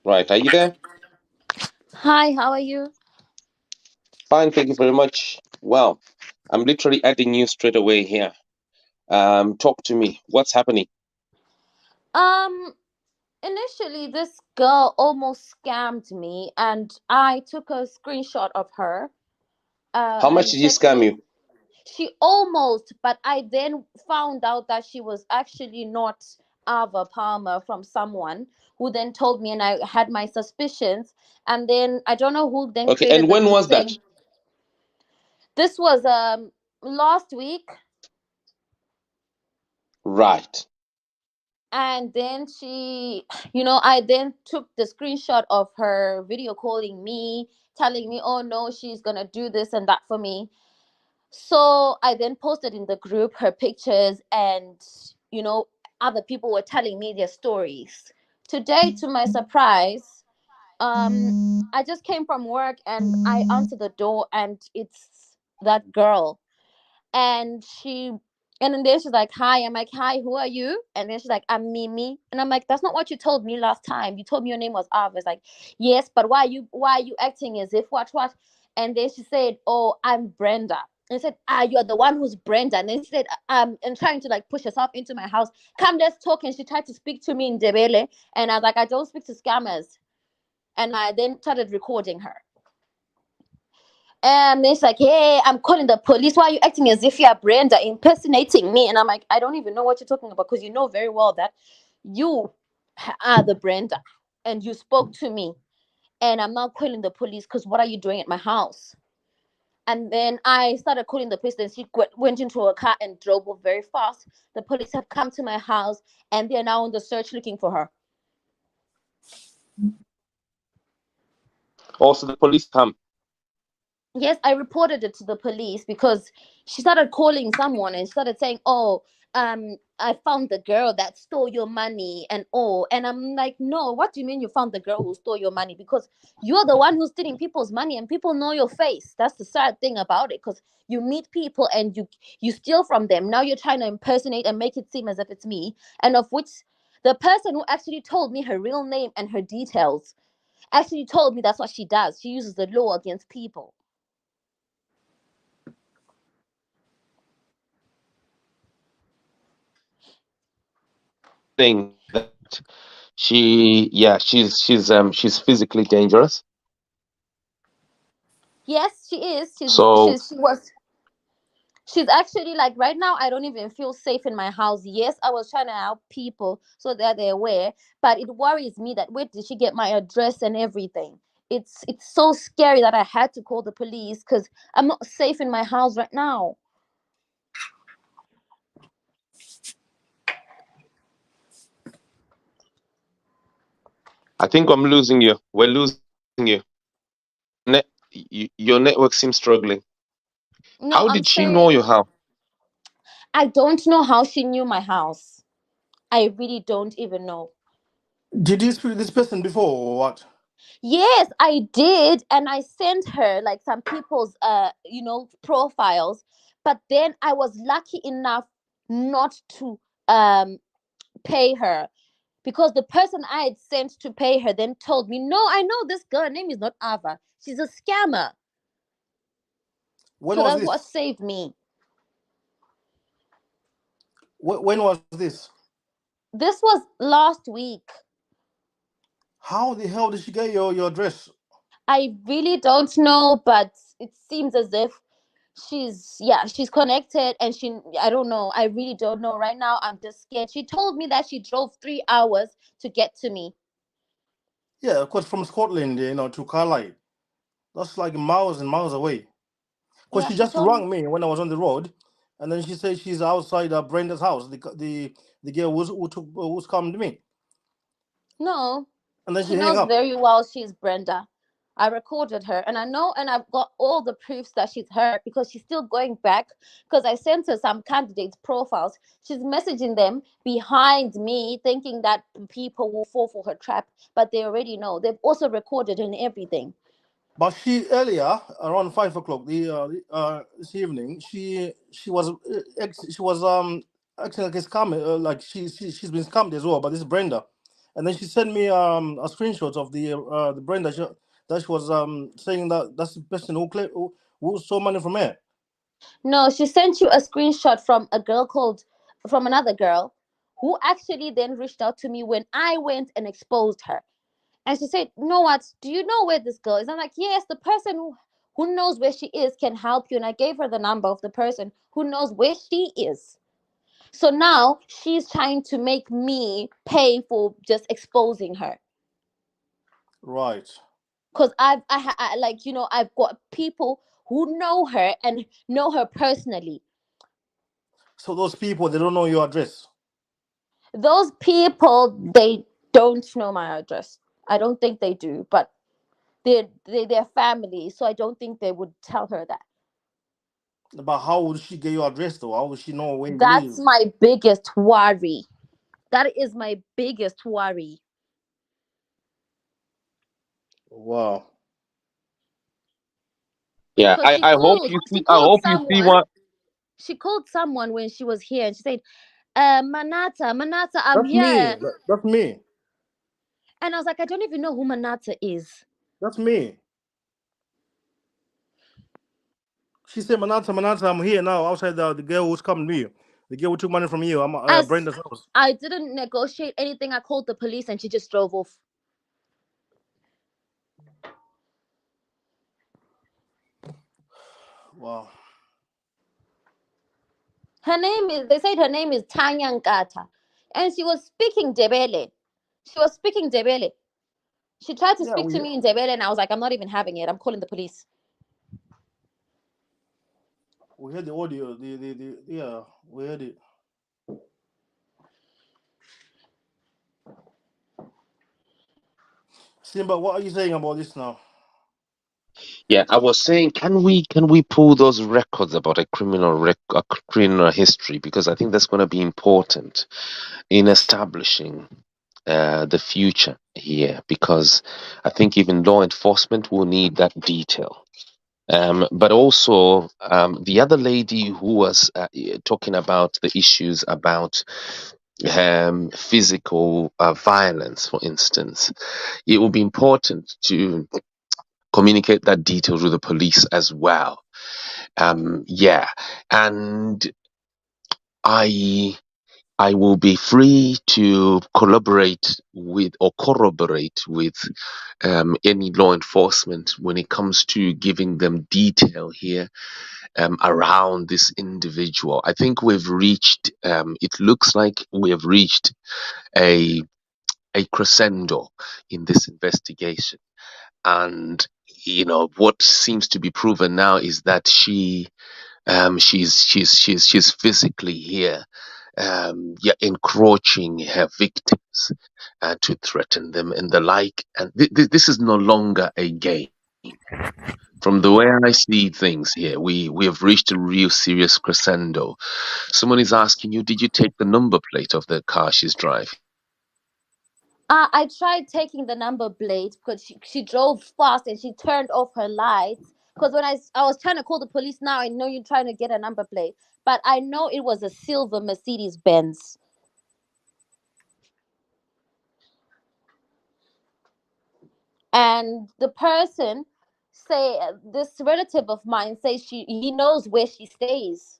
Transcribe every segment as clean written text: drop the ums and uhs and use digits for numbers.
Right. Are you there? Hi, how are you? Fine. Thank you very much. Well, I'm literally adding you straight away here. Talk to me. What's happening? Um, Initially this girl almost scammed me and I took a screenshot of her How much and did he sent scam it. you? She almost, but I then found out that she was actually not Ava Palmer from someone who then told me and I had my suspicions and then I don't know who then Okay. created And the when group was that? saying this was last week. Right. And then she, I then took the screenshot of her video calling me, telling me, oh no, she's gonna do this and that for me. So I then posted in the group her pictures, and you know other people were telling me their stories. Today, to my surprise, I just came from work and I answered the door and it's that girl. And then she's like, hi. I'm like, hi, who are you? And then she's like, I'm Mimi. And I'm like, that's not what you told me last time. You told me your name was Ava. It's like, yes, but why are you acting as if what? And then she said, oh, I'm Brenda. And I said, you're the one who's Brenda. And then she said, and trying to like push herself into my house. Come, let's talk. And she tried to speak to me in Debele. And I was like, I don't speak to scammers. And I then started recording her. And it's like, hey, I'm calling the police. Why are you acting as if you're Brenda impersonating me? And I'm like, I don't even know what you're talking about because you know very well that you are the Brenda and you spoke to me. And I'm not calling the police because what are you doing at my house? And then I started calling the police. Then she went into a car and drove off very fast. The police have come to my house and they're now on the search looking for her. Also, the police come. Yes, I reported it to the police because she started calling someone and started saying, "Oh, I found the girl that stole your money and all." And I'm like, "No, what do you mean you found the girl who stole your money? Because you're the one who's stealing people's money and people know your face. That's the sad thing about it. Because you meet people and you steal from them. Now you're trying to impersonate and make it seem as if it's me, and of which the person who actually told me her real name and her details actually told me that's what she does. She uses the law against people." Saying that she's physically dangerous. Yes, she is. So She's actually like right now I don't even feel safe in my house. Yes, I was trying to help people so that they're aware, but it worries me that where did she get my address and everything? It's so scary that I had to call the police because I'm not safe in my house right now. I think I'm losing you. We're losing you. Net, your network seems struggling. No, How I'm did she know saying your house? I don't know how she knew my house. I really don't even know. Did you speak to this person before or what? Yes, I did, and I sent her like some people's profiles, but then I was lucky enough not to um pay her because the person I had sent to pay her then told me, "No, I know this girl. Her name is not Ava. She's a scammer." When So was that's what this? saved me. When was this? This was last week. How the hell did she get your address? I really don't know, but it seems as if she's connected and I don't know. I really don't know. Right now I'm just scared. She told me that she drove 3 hours to get to me. Yeah, of course, from Scotland, to Carlisle. That's like miles and miles away. Because Yeah, she she just told me. rang me when I was on the road, and then she said she's outside Brenda's house. The girl who's come to me, No, and then she she hang knows up. very well she's Brenda. I recorded her and I know and I've got all the proofs that she's her because she's still going back because I sent her some candidates' profiles. She's messaging them behind me thinking that people will fall for her trap, but they already know. They've also recorded and everything. But she earlier around 5 o'clock this evening, she was acting like a scam, like she's been scammed as well. But this is Brenda. And then she sent me a screenshot of the Brenda that she was saying that that's the person who stole money from her. No, she sent you a screenshot from another girl who actually then reached out to me when I went and exposed her. And she said, "You know what? Do you know where this girl is?" I'm like, "Yes, the person who knows where she is can help you." And I gave her the number of the person who knows where she is. So now she's trying to make me pay for just exposing her. Right. Because like, I've got people who know her and know her personally. So those people, they don't know your address. Those people, they don't know my address. I don't think they do, but they're family, so I don't think they would tell her that. But how would she get your address though? How would she know where you That's live? my biggest worry. That is my biggest worry. Wow. Yeah, Because I hope you she see. I called hope you see someone. what. She called someone when she was here, and she said, Manata, I'm That's me. here. That's me. And I was like, I don't even know who Manata is. That's me. She said, Manata, Manata, I'm here now outside the girl who's coming to you. The girl who took money from you. I'm As Brenda's house. I didn't negotiate anything, I called the police and she just drove off. Wow. They said her name is Chinyanga. And she was speaking Debele. She was speaking Debele. She tried to Yeah, speak to me in Debele, and I was like, I'm not even having it. I'm calling the police. we heard the audio. Yeah, we heard it. Simba, what are you saying about this now? Yeah, I was saying, can we pull those records about a criminal history, because I think that's going to be important in establishing the future here, because I think even law enforcement will need that detail. But also, the other lady who was talking about the issues about physical violence, for instance, it will be important to communicate that detail to the police as well. Yeah, and I I will be free to collaborate with or corroborate with any law enforcement when it comes to giving them detail here around this individual. I think we've reached. It looks like we have reached a a crescendo in this investigation, and what seems to be proven now is that she's physically here, yeah, encroaching her victims to threaten them and the like. And this is no longer a game. From the way I see things here, we have reached a real serious crescendo. Someone is asking you, did you take the number plate of the car she's driving? I tried taking the number plate because she drove fast and she turned off her lights. Because when I was trying to call the police now, I know you're trying to get a number plate, but I know it was a silver Mercedes Benz. And the person this relative of mine says he knows where she stays.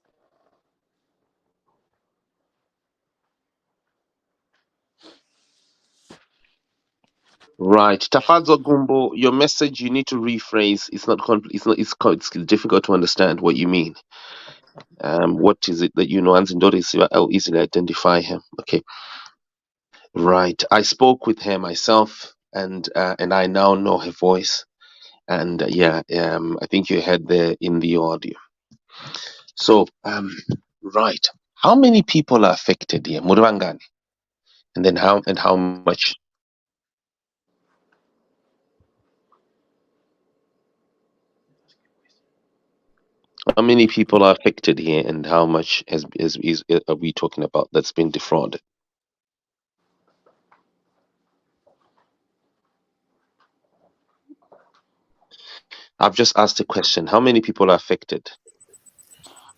Right, Tafazo Gumbo, your message you need to rephrase. It's not it's difficult to understand what you mean. What is it that you know? And I'll easily identify him. Okay, right. I spoke with her myself, and I now know her voice. And yeah, I think you heard there in the audio. So, right. How many people are affected here? Murwangani. And then how much? How many people are affected here, and how much are we talking about that's been defrauded? I've just asked a question. How many people are affected?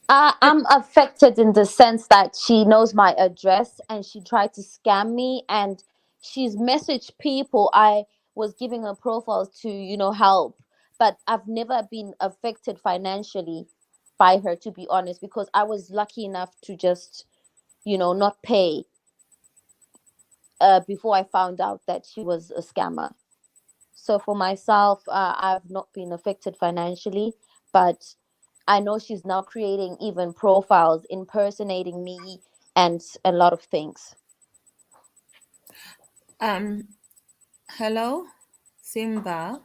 I'm affected in the sense that she knows my address and she tried to scam me, and she's messaged people. I was giving her profiles to, you know, help, but I've never been affected financially by her, to be honest, because I was lucky enough to just, you know, not pay before I found out that she was a scammer. So for myself, I've not been affected financially, but I know she's now creating even profiles impersonating me and a lot of things. Hello, Simba.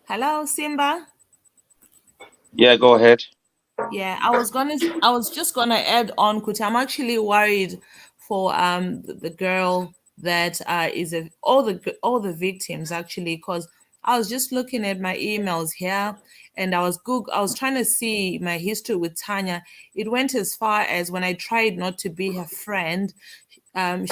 Hello, Simba. Yeah, go ahead. Yeah, I was just gonna add on, Kuti. I'm actually worried for the girl that is all the victims actually, because I was just looking at my emails here, and I was trying to see my history with Tanya. It went as far as when I tried not to be her friend,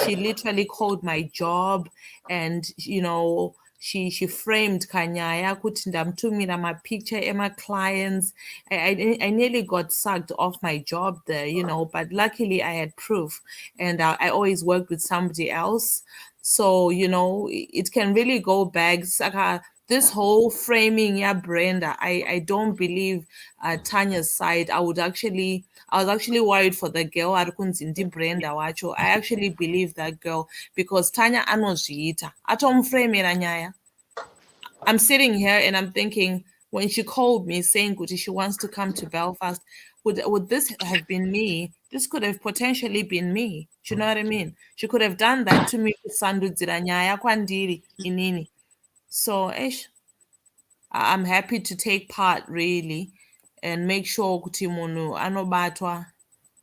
she literally called my job, and you know, she framed Kanyaya kuti ndamtumira mapicture ema clients. I nearly got sacked off my job there, you know, but luckily I had proof, and I always worked with somebody else. So, you know, it can really go back. Saka, this whole framing, yeah, Brenda, I don't believe Tanya's side. I was actually worried for the girl arikunzi Brenda wacho. I actually believe that girl because Tanya anozviita. Atomuframira nyaya. I'm sitting here and I'm thinking, when she called me saying Kuti she wants to come to Belfast, would this have been me? This could have potentially been me. Do you know what I mean? She could have done that to me kusandudzira nyaya kwandiri inini. So I'm happy to take part really and make sure kuti munhu anobatwa,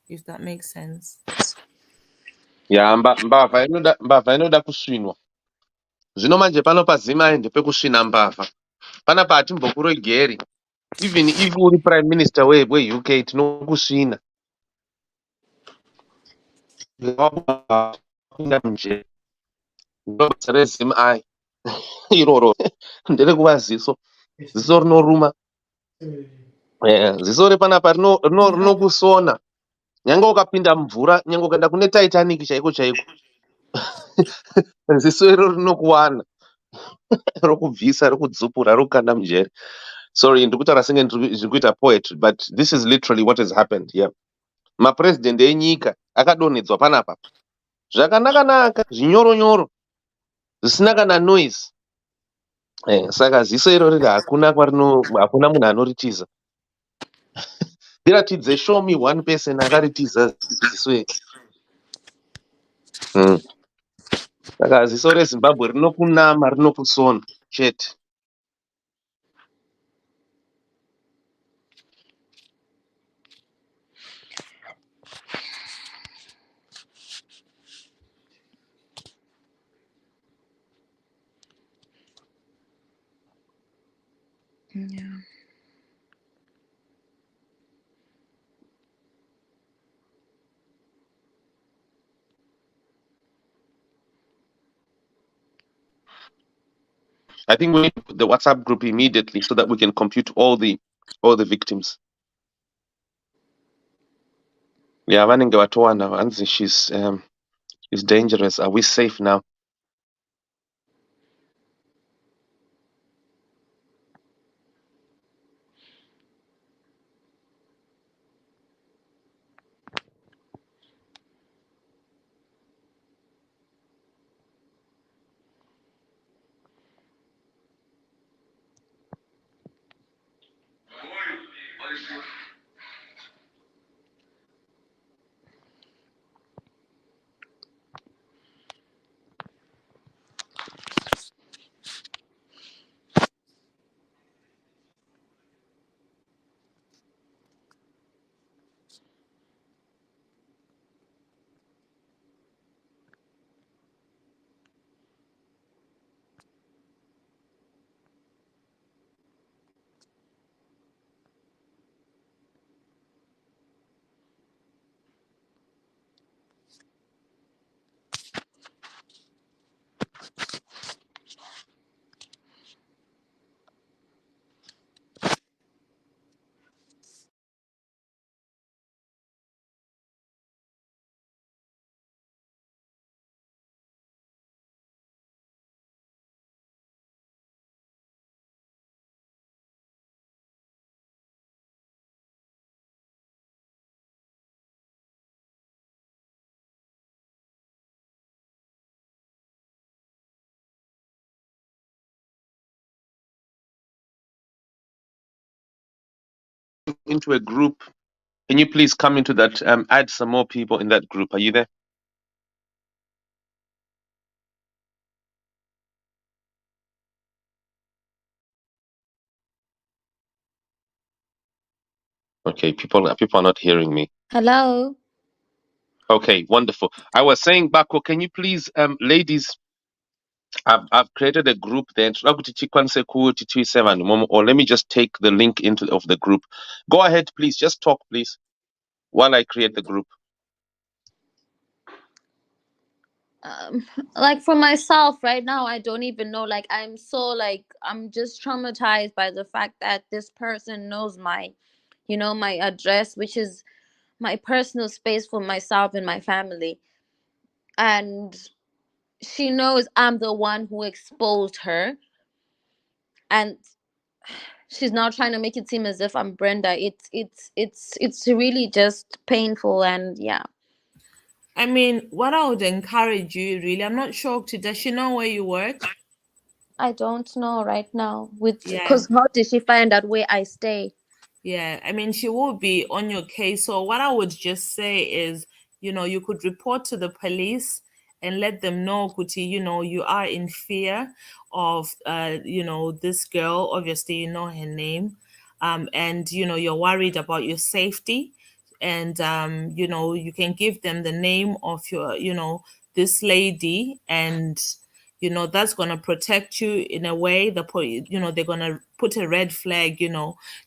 if that makes sense. Yeah, mbavha inoda kusvinwa. Zvino manje pano pazimai ndepekusvina mbavha. Panapa hatimbokuregeri. Even if uri prime minister we-UK tinokusvina. Wapinda mujeri. Basa rezimai iroro nderekuva ziso. Ziso rinoruma. Ziso repanapa rinokusona. Nyange ukapinda mvura, nyange ukaenda kune Titanic chaiko chaiko. Ziso iro rinokuwana. Rokubvisa, rokudzupura, rokukanda mujeri. Sorry, ndikutaura senge ndiri kuita poetry, but this is literally what has happened here. Mapresident enyika akadonhedzwa panapa. Zvakanaka-naka, zvinyoronyoro, zvisina kana noise. Saka ziso iro riri hakuna munhu anoritiza. Ndiratidze show me one person akaritiza ziso iri. Saka ziso reZimbabwe rinokunama, rinokusona chete. Yeah. I think we need to put the WhatsApp group immediately so that we can compute all the victims. Yeah, vanenge vatowana vanzi she's dangerous. Are we safe now? into a group. Can you please come into that? Add some more people in that group. Are you there? Okay, people are not hearing me. Hello. Okay, wonderful. I was saying, Bako, can you please, ladies, I've created a group there. Or let me just take the link into of the group. Go ahead, please. Just talk, please, while I create the group. Like for myself right now, I don't even know. Like I'm so like I'm just traumatized by the fact that this person knows my, my address, which is my personal space for myself and my family, and she knows I'm the one who exposed her, and she's now trying to make it seem as if I'm Brenda. It's really just painful, and yeah. I mean, what I would encourage you really, I'm not sure, does she know where you work? I don't know right now, Yeah. because how did she find out where I stay? Yeah, I mean, she will be on your case. So, what I would just say is, you could report to the police and let them know, Kuti, you are in fear of, this girl. Obviously, you know her name. And, you're worried about your safety. And, you can give them the name of your, this lady, and that's going to protect you in a way. They're going to put a red flag,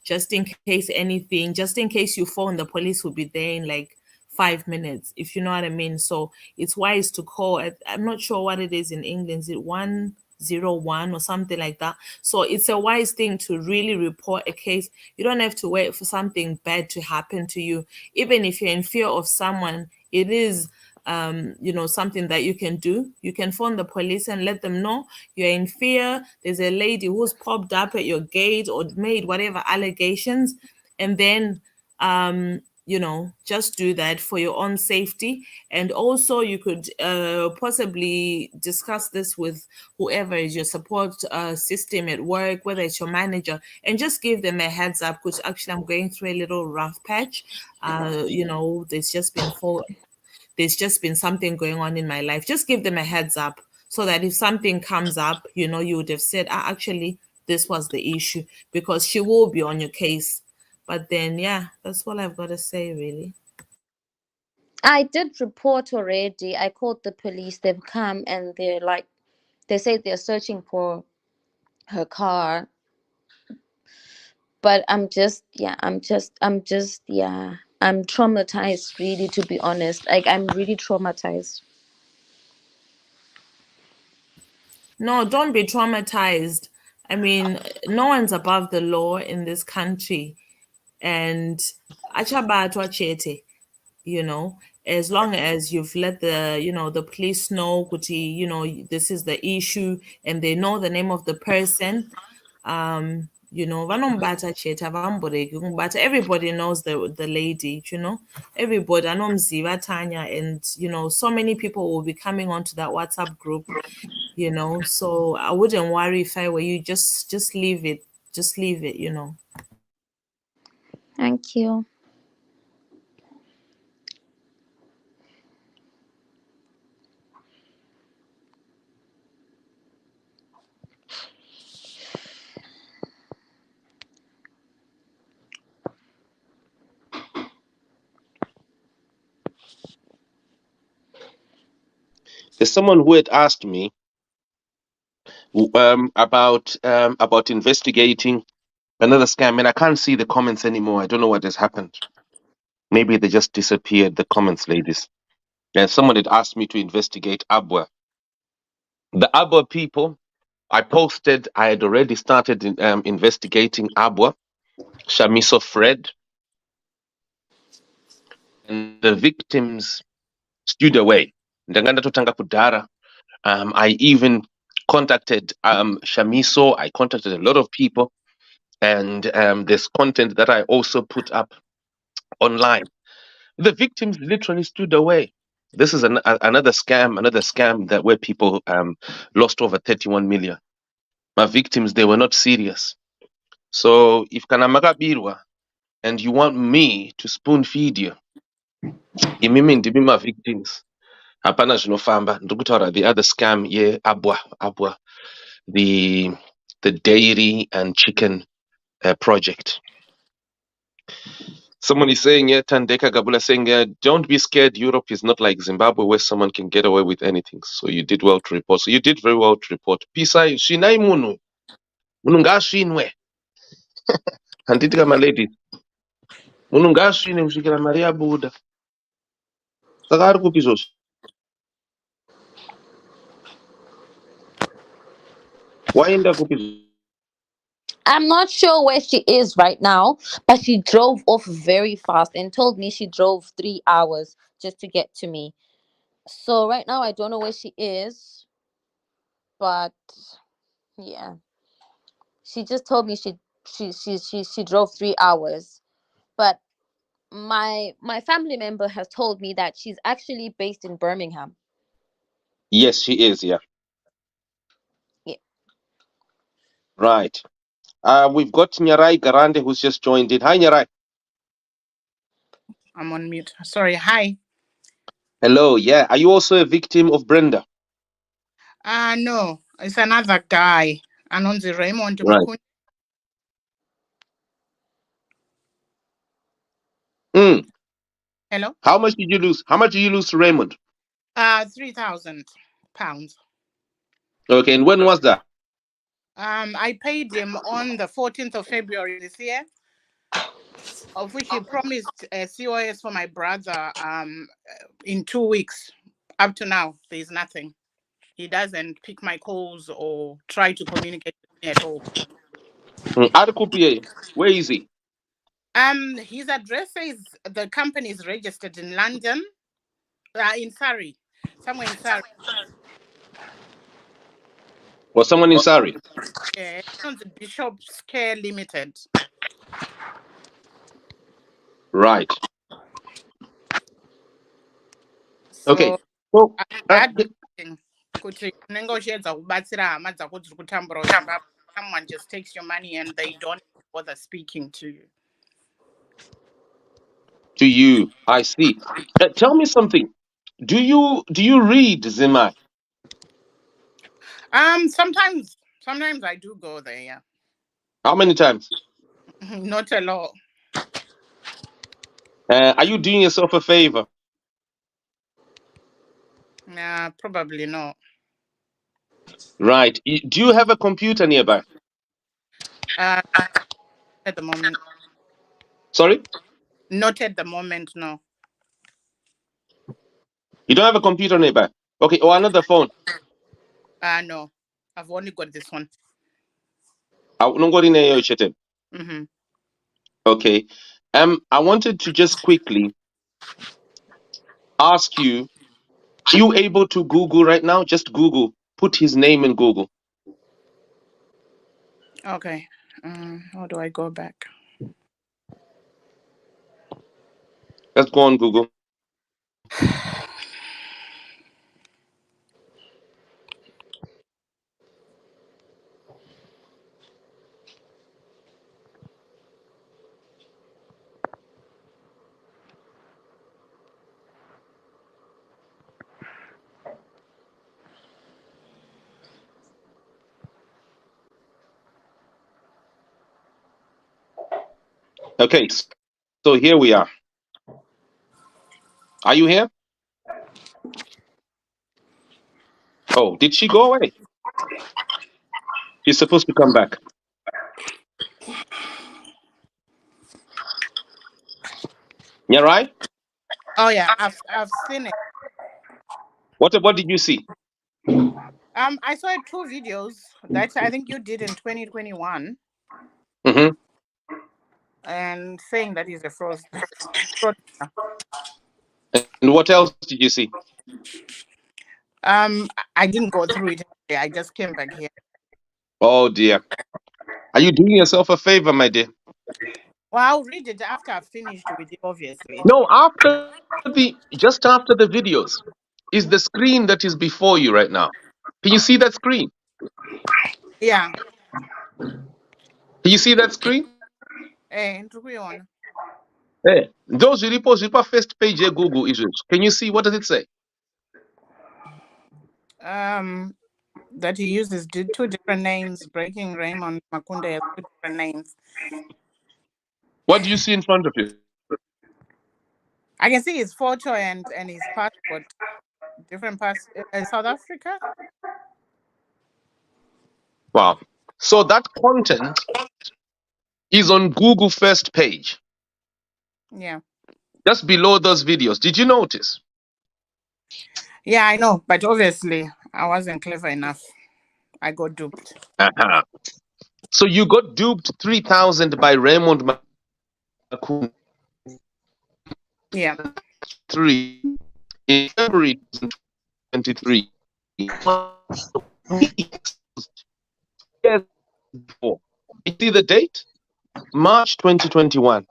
just in case anything, just in case you phone, the police will be there in like 5 minutes, if you know what I mean. So it's wise to call. I'm not sure what it is in England. Is it 101 or something like that? So it's a wise thing to really report a case. You don't have to wait for something bad to happen to you. Even if you're in fear of someone, it is something that you can do. You can phone the police and let them know you're in fear. There's a lady who's popped up at your gate or made whatever allegations, and then just do that for your own safety. And also you could possibly discuss this with whoever is your support system at work, whether it's your manager, and just give them a heads up, because actually I'm going through a little rough patch. There's just been something going on in my life. Just give them a heads up, so that if something comes up, you would have said, actually, this was the issue, because she will be on your case. But then, yeah, that's all I've got to say, really. I did report already. I called the police. They've come and they say they're searching for her car. But I'm traumatized, really, to be honest. Like, I'm really traumatized. No, don't be traumatized. I mean, no one's above the law in this country. And achabatwa chete, as long as you've let the police know, Kuti, this is the issue, and they know the name of the person. Vanombata cheta vamboreki, but everybody knows the lady, everybody. I know Mziva Tanya, and so many people will be coming onto that WhatsApp group, so I wouldn't worry. If I were you, just leave it. Just leave it. Thank you. There's someone who had asked me about investigating another scam, and I can't see the comments anymore. I don't know what has happened. Maybe they just disappeared, the comments, ladies. And someone had asked me to investigate Abwa. The Abwa people, I had already started investigating Abwa, Shamiso Fred, and the victims stood away. Ndanganda Totanga Kudara. I even contacted Shamiso. I contacted a lot of people, and there's content that I also put up online. The victims literally stood away. This is another scam that where people lost over 31 million. My victims, they were not serious. So if Kanamagabirwa, and you want me to spoon feed you. Imimi ndimi ma victims. Hapana zvinofamba. Ndikutaura the other scam abwa. The dairy and chicken project. Someone is saying, Tandeka Gabula saying, don't be scared. Europe is not like Zimbabwe where someone can get away with anything. So you did well to report. So you did very well to report. Pisa, shinai munu. Munu ngashinwe. Handitika my ladies. Munu ngashine kushikira Maria Buddha. Saka ari kupi izvozvo? Waenda kupi izvozvo? I'm not sure where she is right now, but she drove off very fast and told me she drove 3 hours just to get to me. So right now I don't know where she is, but yeah, she just told me she drove 3 hours. But my family member has told me that she's actually based in Birmingham. Yes, she is, yeah. Yeah. Right. We've got Nyarai Garande who's just joined in. Hi, Nyarai. I'm on mute. Sorry. Hi. Hello, yeah. Are you also a victim of Brenda? No. It's another guy. Anonzi Raymond. Right. Hello? How much did you lose? How much did you lose to Raymond? £3,000. Okay, and when was that? I paid him on the 14th of February this year, of which he promised a COS for my brother in 2 weeks. Up to now, there's nothing. He doesn't pick my calls or try to communicate with me at all. Where is he? His address is the company is registered in London, in Surrey, somewhere in Surrey. Or someone in Surrey? Yeah, on the Bishop's Care Limited. Right. So, okay. So, someone just takes your money and they don't bother speaking to you. To you, I see. Tell me something. Do you read Zimai? Sometimes I do go there. Yeah. How many times? Not a lot. Are you doing yourself a favor? Nah, probably not. Right. Do you have a computer nearby? At the moment. Sorry? Not at the moment, no. You don't have a computer nearby? Okay, or another phone? No. I've only got this one. Mm-hmm. Okay. I wanted to just quickly ask you, are you able to Google right now? Just Google. Put his name in Google. Okay. How do I go back? Let's go on Google. Okay, so here we are. Are you here? Oh, did she go away? She's supposed to come back. Yeah, right? Oh yeah, I've seen it. What did you see? I saw 2 videos that I think you did in 2021. Mm-hmm. And saying that he's a fraudster. And what else did you see? I didn't go through it. I just came back here. Oh dear. Are you doing yourself a favor, my dear? Well, I'll read it after I've finished with it, obviously. No, just after the videos is the screen that is before you right now. Can you see that screen? Yeah. Can you see that screen? And Hey, those reports, you first page here, Google issues. Can you see what does it say? That he uses two different names. Breaking Raymond Makunde has two different names. What do you see in front of you? I can see his photo and his passport. Different South Africa. Wow. So that content is on Google first page, Yeah. just below those videos. Did you notice? Yeah, I know, but obviously I wasn't clever enough. I got duped. Uh-huh. So you got duped 3,000 by Raymond Makunde. Yeah. 3 in February 2023. Years before. You see the date? March 2021.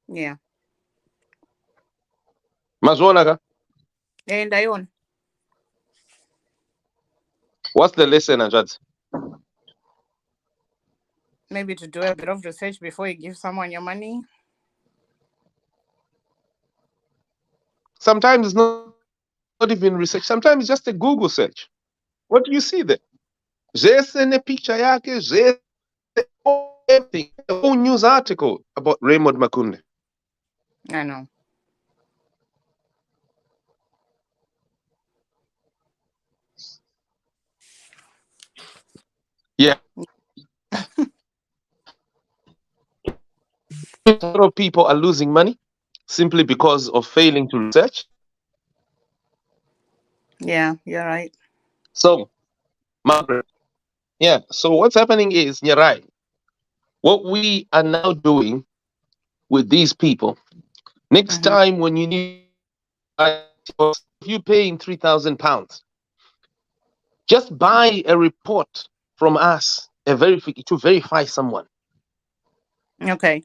Yeah. Mazwonaga, And I own. what's the lesson, Ajad? Maybe to do a bit of research before you give someone your money. Sometimes it's not even research. Sometimes it's just a Google search. What do you see there? There's a picture yake, there's everything. A whole news article about Raymond Makunde. I know. Yeah. A lot of people are losing money simply because of failing to research. Yeah, you're right. So, Margaret, yeah. So what's happening is, you're right. What we are now doing with these people, next time when you need, if you're paying £3,000, just buy a report from us, to verify someone. Okay.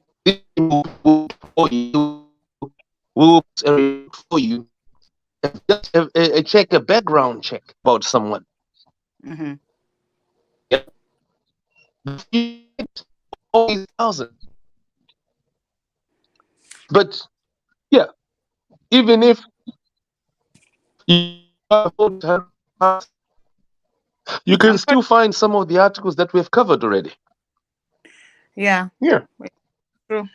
We'll for you, just a background check about someone. Mm-hmm. But yeah, even if you can still find some of the articles that we have covered already. Yeah. Yeah. True.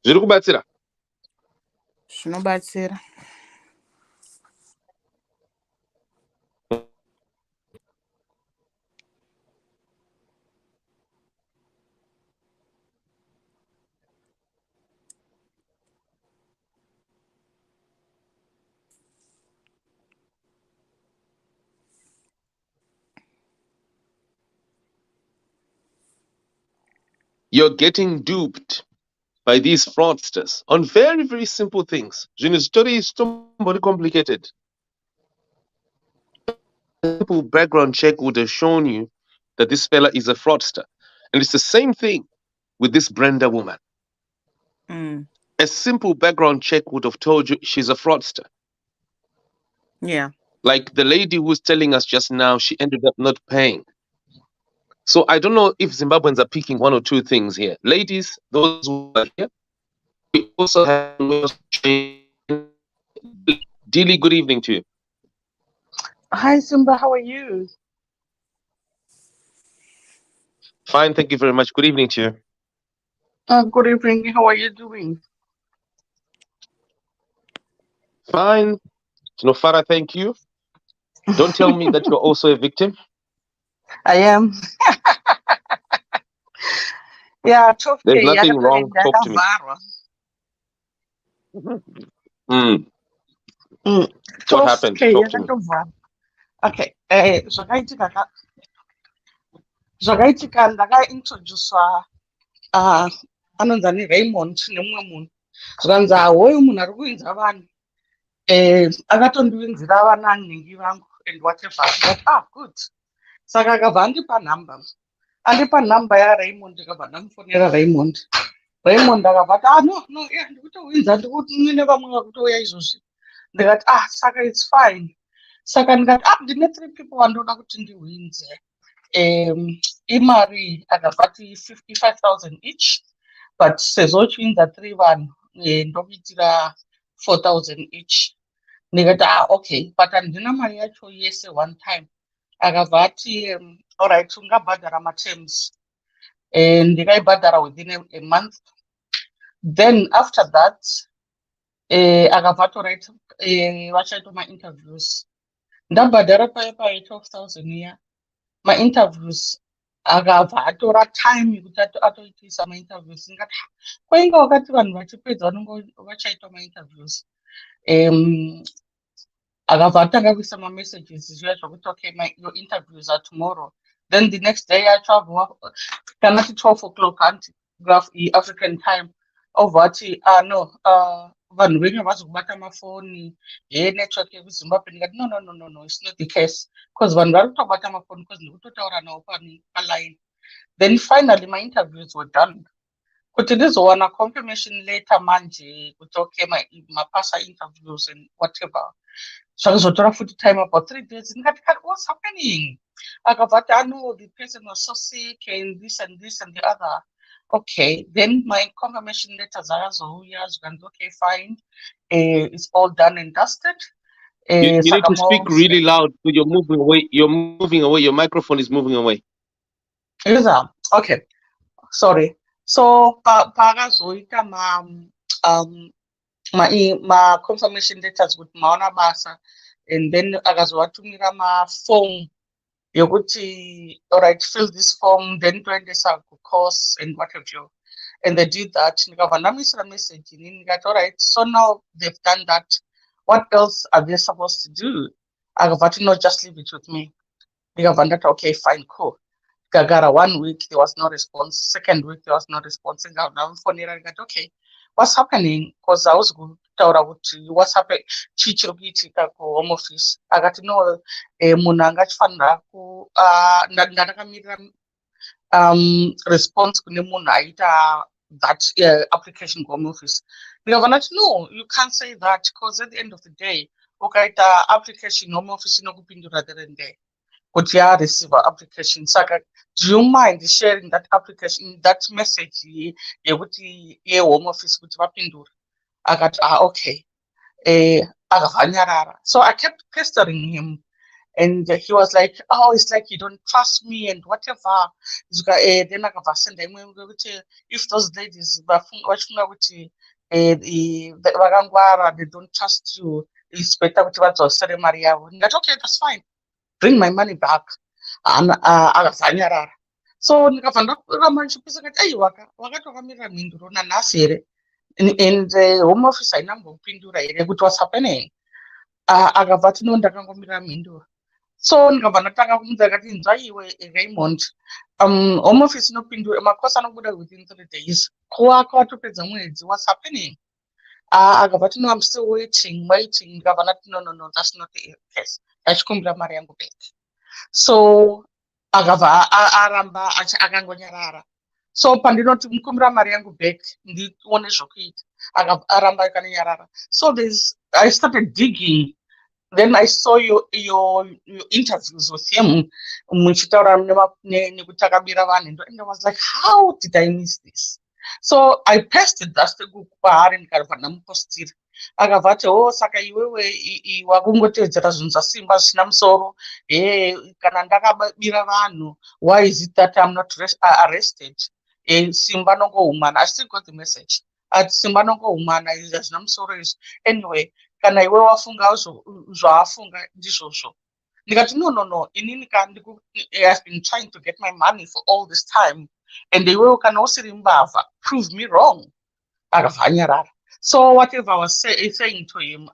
Zvirikubatsira. Zvinobatsira. You're getting duped by these fraudsters on very, very simple things. The story is somewhat complicated. A simple background check would have shown you that this fella is a fraudster. And it's the same thing with this Brenda woman. A simple background check would have told you she's a fraudster. Yeah. Like the lady who's telling us just now, she ended up not paying. So I don't know if Zimbabweans are picking one or two things here. Ladies, those who are here, we also have Dilly, good evening to you. Hi, Simba. How are you? Fine, thank you very much. Good evening to you. Good evening. How are you doing? Fine. Farah, thank you. Don't tell me that you're also a victim. I am. Yeah, There's nothing wrong. Talk to me. What happened? Talk to me. Okay. Zvakaitika ndakaintroducwa anonzi Raymond nemumwe munhu zvakanzi hoyu munhu ari kuinza vanhu akatondiinzira vana nhingi vangu and whatever. Good. Saka akabva andipa nhamba yaRaymond, akabva ndamufonera Raymond akabva ati no ndikutoinza ndine vamwe vakutouya izvozvi. Ndikati saka it's fine. Saka ndikati ndine 3 people vandoda kuti ndiwinze imari akabva ati 55,000 each. but sezochinza 3 vanhu ndokuitira 4,000 each. Ndikati okay, but handina mari yacho yese one time. Akabva ati alright, ungabhadhara materms. Ndikaibhadhara within a month. Then after that, akabva ati alright, vachaita ma-interviews. Ndabhadhara paya 12,000 iya. Ma-interviews akabva atora time yekuti atoitisa ma-interviews. Ndikati kwainge wakati vanhu vachipedza vanenge vachaita ma-interviews. Akabva atanga kuisa ma-messages zviya zvokuti okay, your interviews are tomorrow. Then the next day acho kana ti 12 o'clock anti African time obva ati no vanhu venyu havazi kubata mafoni network yekuzimbabwe. Ndikati no, it's not the case, because vanhu vari kutobata mafoni because ndikutotaura navo paline. Then finally my interviews were done. Kuti ndizowana confirmation later manje kuti okay, mapasa interviews and whatever. Zvakazotora futi time about 3 days. Ndikati what's happening? Akabva ati no, the person was so sick and this and the other. Okay, then my confirmation letters akazouya zvikanzi okay, fine, it's all done and dusted. You need to speak really loud because you're moving away. Your microphone is moving away. Yes, okay, sorry. So pakazoita ma confirmation letters kuti maona basa, and then akazovatumira ma-form yokuti alright, fill this form, then toendesa course and what have you. And they did that. Ndikabva ndamisira message inini ndikati alright, so now they've done that, what else are they supposed to do? Akabva ati no, just leave it with me. Ndikabva ndati okay, fine, cool. Gagara 1 week there was no response, second week there was no response. Ndamufonera ndikati okay, what's happening? Because I was kutaura kuti what's happening, chii chiri kuitika kuhome office. Akati no, munhu angachifanira ndakamirira response kune munhu aita that application kuhome office. Ndikabva ndati no, you can't say that, because at the end of the day ukaita application home office inokupindura there and there kuti receive application. Saka do you mind sharing that application, that message yekuti home office kuti vapindura? Akati okay. Akabva anyarara. So I kept pestering him, and he was like, oh, it's like you don't trust me and whatever. Then akabva senda imwe kuti if those ladies vachifunga kuti vakangwara, they don't trust you, it's better kuti vadzosere mari yavo. Ndikati okay, that's fine, bring my money back. Akazanyarara. So ndikabva ndakuramba ndichipisa kuti aiwa wakatokamirira mhinduro nanhasi here, and home office ainambopindura here kuti what's happening. Akabva ati no, ndakangomirira mhinduro. So ndikabva ndatanga kumudza akati nzwa iwe Raymond, home office inopindura makosi anobuda within 3 days, kuwaka watopedza mwedzi, what's happening? Akabva ati no, I'm still waiting. Ndikabva ndati no, that's not the case, ndachikumbira mari yangu back. So akabva aramba akangonyarara. So pandinoti mukumbira mari yangu back ndione zvokuita, aramba akanyarara. So I started digging. Then I saw your interviews with him, muchitaura nekutakabira vanhu, and I was like, how did I miss this? So I pasted that paari ndikabva ndamupostira. Akabva ati oh, saka iwewe wakungotevedzera zvinhu zvasimba zvisina musoro, kana ndakabira vanhu, why is it that I'm not arrested? Simba nongohumana. I still got the message ati simba nongohumana, hazvina musoro izvi. Anyway, kana iwe wafunga zvaafunga ndizvozvo. Ndikati no, inini I've been trying to get my money for all this time, and iwewe kana usiri mbavha, prove me wrong. Akabva anyarara. So whatever I was saying to him,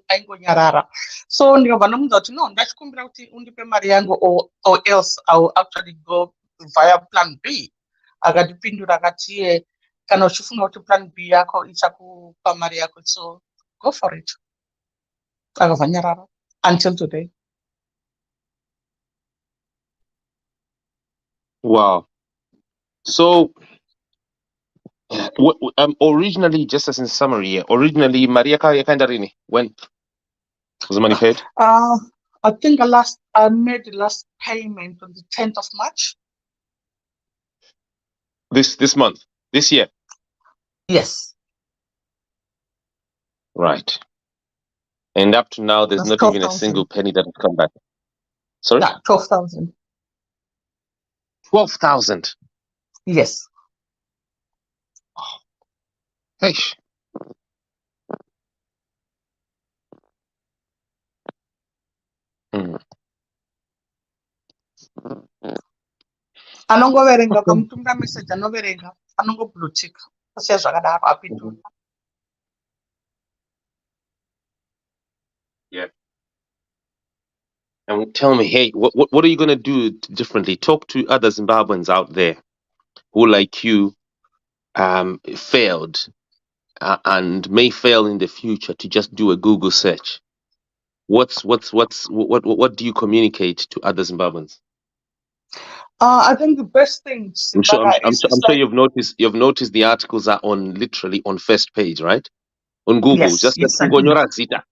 aingonyarara. So ndikabva ndamuudza kuti no, ndachikumbira kuti undipe mari yangu, or else I will actually go via plan B. Akatipindura akati kana uchifunga kuti plan B yako ichakupa mari yako, so go for it. Akabva nyarara until today. Wow. So originally, just as in summary, originally Maria Kandarini, when was the money paid? I think I made the last payment on the 10th of March. This month, this year. Yes, Right. And up to now, there's that's not even a single 12,000. penny that has come back. Sorry? Yeah, 12,000. 12,000. Yes. Hey. Mm. Anongoverenga Okay. ukamutumira message anoverenga anongoblutika asiya zvakadaro apindura. Yeah. And tell me, hey, what are you going to do differently? Talk to other Zimbabweans out there who, like you, failed and may fail in the future to just do a Google search. What do you communicate to other Zimbabweans? I think the best thing, Simbaga, I'm is sure like, you've noticed the articles are on literally on first page, right? On Google, yes, just yes, I did. Ngonyora Zita.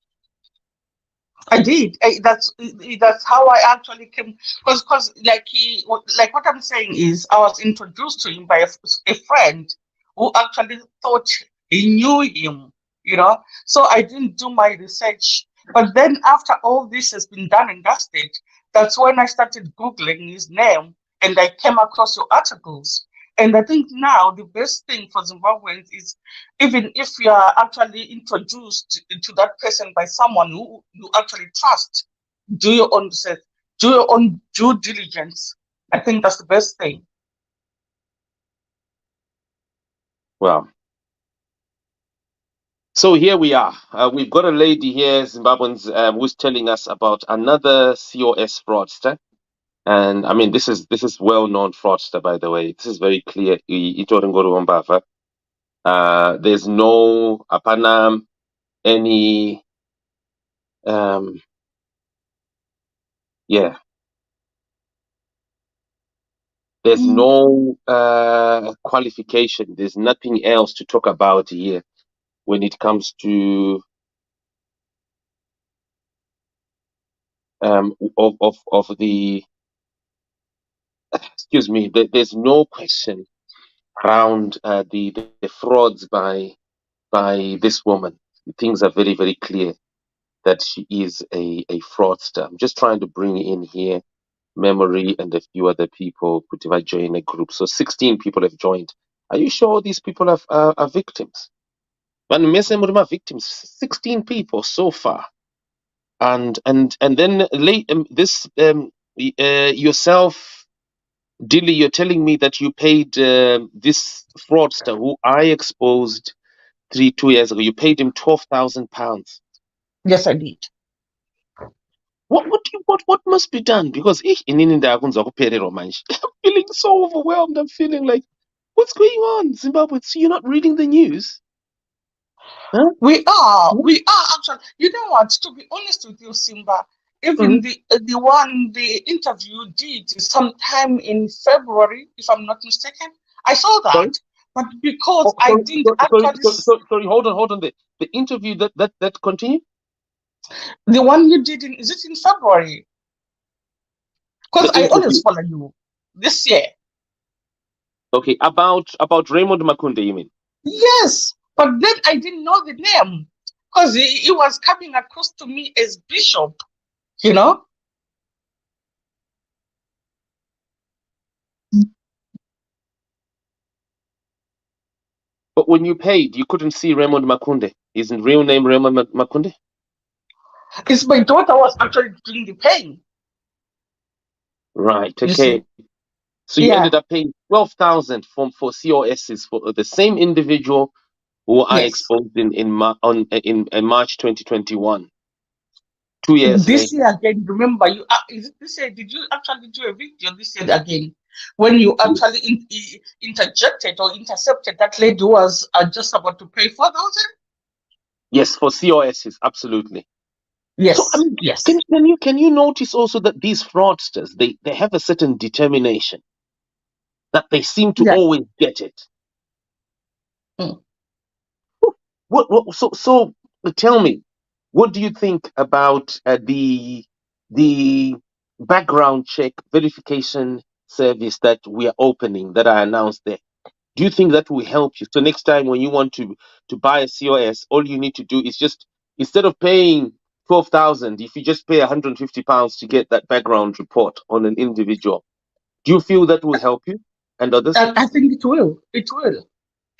I did. That's how I actually came. Because like what I'm saying is, I was introduced to him by a friend who actually thought he knew him. You know, so I didn't do my research. But then after all this has been done and dusted, that's when I started googling his name, and I came across your articles. And I think now the best thing for Zimbabweans is, even if you are actually introduced to that person by someone who you actually trust, do your own research, do your own due diligence. I think that's the best thing. Wow. So here we are. We've got a lady here, Zimbabweans, who's telling us about another COS fraudster. And I mean, this is well-known fraudster, by the way. This is very clear. There's no apana any yeah. There's no qualification. There's nothing else to talk about here when it comes to of the excuse me. There's no question around the frauds by this woman. Things are very, very clear that she is a fraudster. I'm just trying to bring in here Memory and a few other people could divide join a group. So 16 people have joined. Are you sure these people are victims? When Mesemurima victims, 16 people so far. And then late yourself, Dilly, you're telling me that you paid this fraudster who I exposed 2 years ago. You paid him £12,000. Yes, I did. What must be done? Because I'm feeling so overwhelmed. I'm feeling like, what's going on, Zimbabwe? So you're not reading the news? Huh? We are actually. You know what? To be honest with you, Simba, even the interview you did sometime in February, if I'm not mistaken, I saw that. Sorry? But because I didn't actually, Sorry, hold on. The interview that continue? the one you did is it in February? Because The I always interview. follow you this year. Okay, about Raymond Makunde, you mean? Yes, but then I didn't know the name because he was coming across to me as Bishop, you know. But when you paid, you couldn't see Raymond Makunde. His real name Raymond Makunde? It's my daughter was actually doing the paying. Right, You okay. see? So you ended up paying 12,000 for COSs for the same individual who I Yes. exposed in March 2021. 2 years This later. year again, remember you? Is it this year? Did you actually do a video this year again? When you actually interjected or intercepted that lady who was just about to pay 4,000? Yes, for COSs, absolutely. Yes. So I mean, yes. Can you notice also that these fraudsters they have a certain determination that they seem to always get it. So tell me, what do you think about the background check verification service that we are opening that I announced there? Do you think that will help you? So next time when you want to buy a COS, all you need to do is just, instead of paying 12,000, if you just pay £150 to get that background report on an individual, do you feel that will help you and others? I think it will. It will.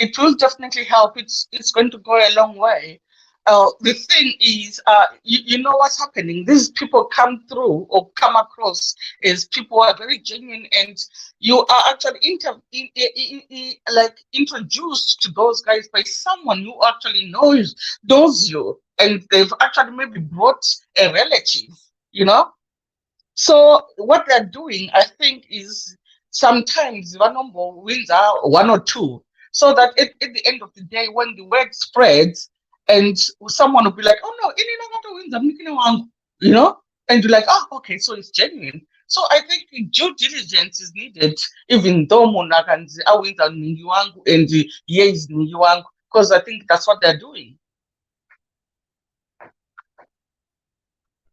It will definitely help. It's going to go a long way. The thing is, you know what's happening. These people come through or come across as people who are very genuine, and you are actually like introduced to those guys by someone who actually knows you, and they've actually maybe brought a relative. You know. So what they're doing, I think, is sometimes Vanombo wins out one or two, so that at the end of the day, when the word spreads, and someone will be like, "Oh no, ini no matter wins, I'm making one," you know, and you're like, "Oh, okay, so it's genuine." So I think due diligence is needed, even though Monakanzi wins and Ningiwangu and yes Ningiwangu, because I think that's what they're doing.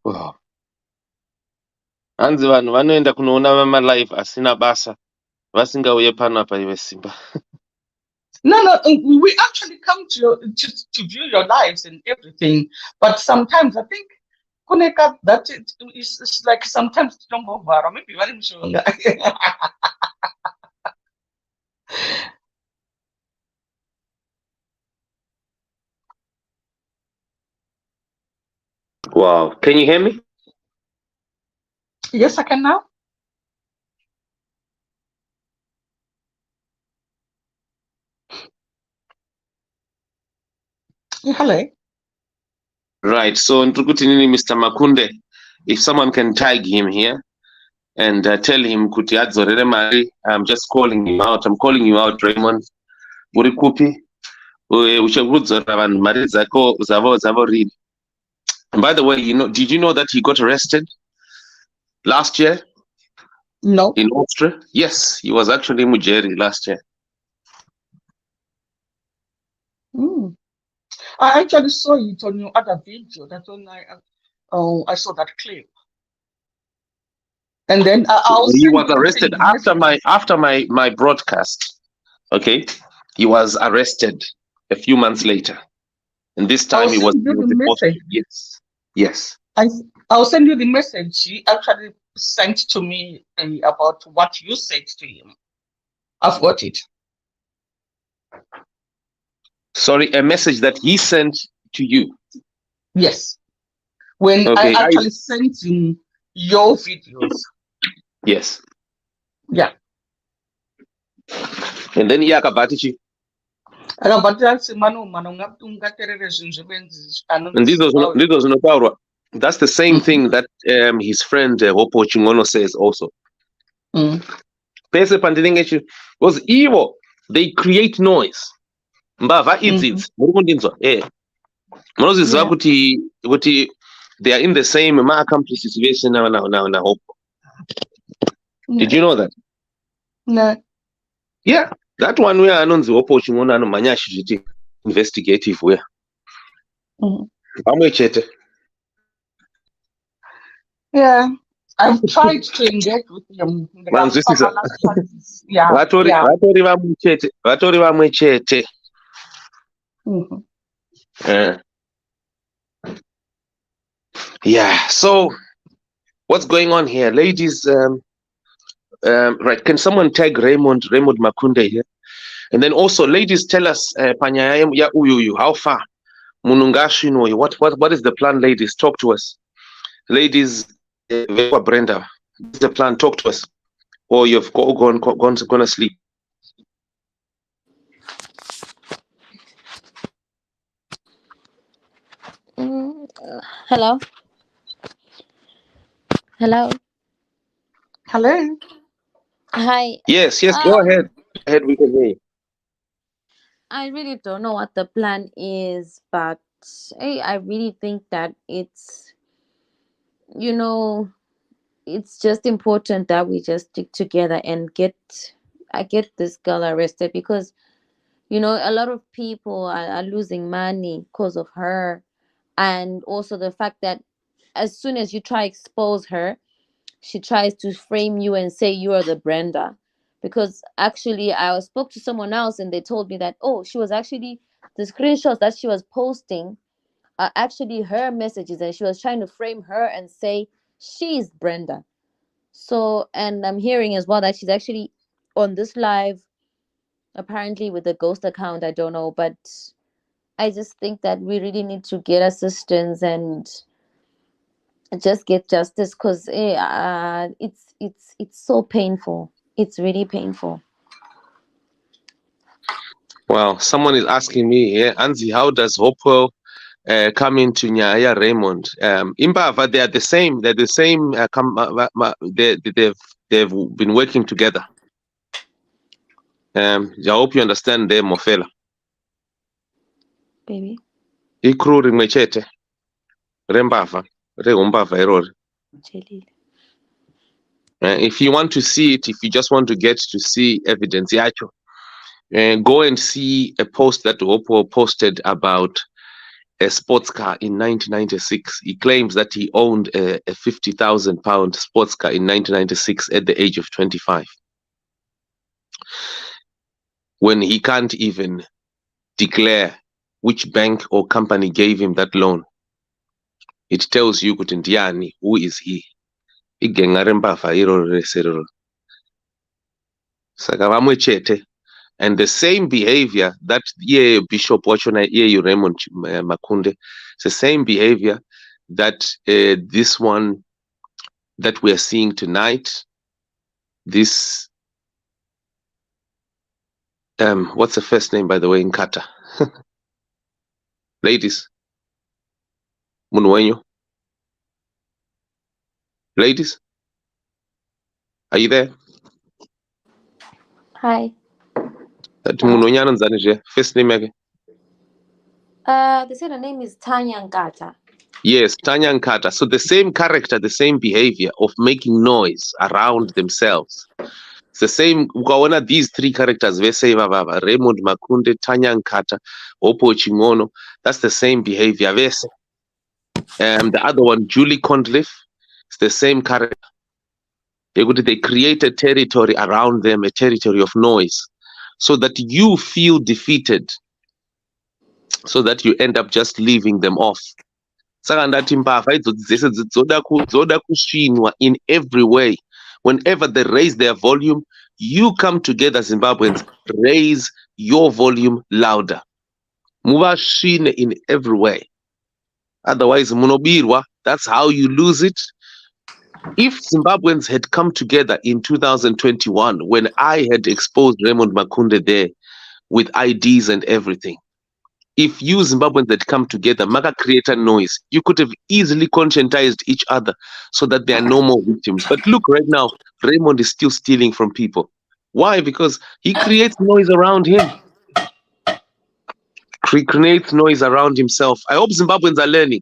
Wow. Hanzi vanhu vanoenda kunoona malive asina basa vasingauye panapa iwe Simba. No, we actually come to view your lives and everything, but sometimes I think Kuneka, that it's like sometimes don't go viral. Maybe very sure. Wow. Can you hear me? Yes, I can now. Hello. Right. So Ntukutinini, Mr. Makunde, if someone can tag him here and tell him kuti adzorere mari, I'm just calling you out. I'm calling you out, Raymond. Uri kupi? Uchakudzora vanhu mari dzako zavo rini. And by the way, did you know that he got arrested last year? No. In Austria? Yes, he was actually Mujeri last year. I actually saw it on your other video. That's when I saw that clip. And then he was arrested after my broadcast. Okay, he was arrested a few months later, and this time he was message. Yes. I'll send you the message he actually sent to me about what you said to him. I've got it. Sorry, a message that he sent to you. Yes, when I actually sent him your videos. Yes. Yeah. And then yakabatichi. And that's the same thing that his friend Hopo Chingono says also. Pese pandinengechi was evil. They create noise. Mbava idzidzi murikundinzwa munozviziva kuti they are in the same accomplices vese na Hopo. Did you know that? No. Yeah, that one where anonzi Hopo Chingono anomhanya achizviti investigative where pamwe chete. Yeah, I've tried to engage with him. Vatori vamwe chete. Yeah, so what's going on here, ladies? Right, can someone tag Raymond Makunde here? And then also, ladies, tell us panyaya ya uyuyu, how far munungashi no, what is the plan, ladies? Talk to us, ladies. Brenda, what's the plan? Talk to us, or you've gone to sleep. Hello. Hi. Yes, go ahead. We can hear you. I really don't know what the plan is, but I really think that it's just important that we just stick together and get this girl arrested, because a lot of people are losing money because of her. And also the fact that as soon as you try to expose her, she tries to frame you and say you are the Brenda. because actually I spoke to someone else and they told me that, oh, she was actually, the screenshots that she was posting are actually her messages, and she was trying to frame her and say she's Brenda. So, and I'm hearing as well that she's actually on this live, apparently with a ghost account. I don't know, but I just think that we really need to get assistance and just get justice, because it's so painful. It's really painful. Well, someone is asking me, Anzi, how does Hopewell come into Nyaya Raymond? Imbava, they are the same. They're the same. They've been working together. I hope you understand them, Mofela. Baby. Ikru rimwechete. Rembava. Reumbava error. If you want to see it, if you just want to get to see evidence, go and see a post that Hopewell posted about a sports car in 1996. He claims that he owned a £50,000 sports car in 1996 at the age of 25. When he can't even declare which bank or company gave him that loan. It tells you Kutindiani, who is he? And the same behavior that Bishop Wachona Raymond Makunde, it's the same behavior that this one that we are seeing tonight. This what's the first name, by the way, in Qatar? Ladies. Munwenyo. Ladies, are you there? Hi. First name again. They said her name is Tanya Ngata. Yes, Tanya Nkata. So the same character, the same behavior of making noise around themselves. It's the same. These three characters, Raymond Makunde, Tanya Nkata, Opo Chingono, that's the same behavior. The other one, Julie Conliffe, it's the same character. They create a territory around them, a territory of noise, so that you feel defeated, so that you end up just leaving them off. In every way. Whenever they raise their volume, you come together, Zimbabweans, raise your volume louder. Muvashine in every way. Otherwise, munobirwa, that's how you lose it. If Zimbabweans had come together in 2021, when I had exposed Raymond Makunde there with IDs and everything, if you Zimbabweans had come together, Maka created noise, you could have easily conscientized each other so that there are no more victims. But look, right now, Raymond is still stealing from people. Why? Because he creates noise around him. He creates noise around himself. I hope Zimbabweans are learning.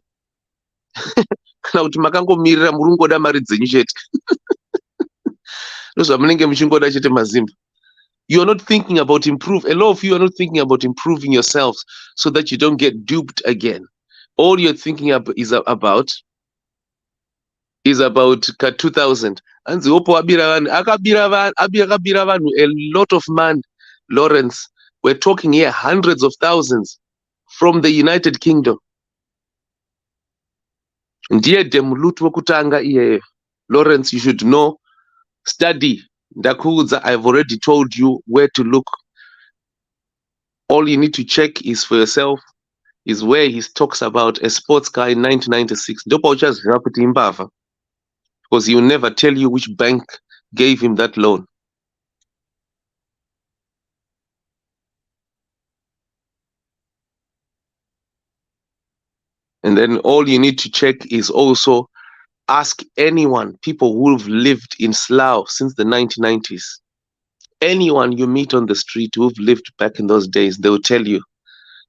You're not thinking about a lot of you are not thinking about improving yourselves so that you don't get duped again. All you're thinking is about 2000. And a lot of man, Lawrence, we're talking here hundreds of thousands from the United Kingdom. Lawrence, you should know, study. Ndakuza, I've already told you where to look. All you need to check is for yourself, is where he talks about a sports car in 1996. Because he will never tell you which bank gave him that loan. And then all you need to check is also ask anyone, people who've lived in Slough since the 1990s. Anyone you meet on the street who've lived back in those days, they will tell you.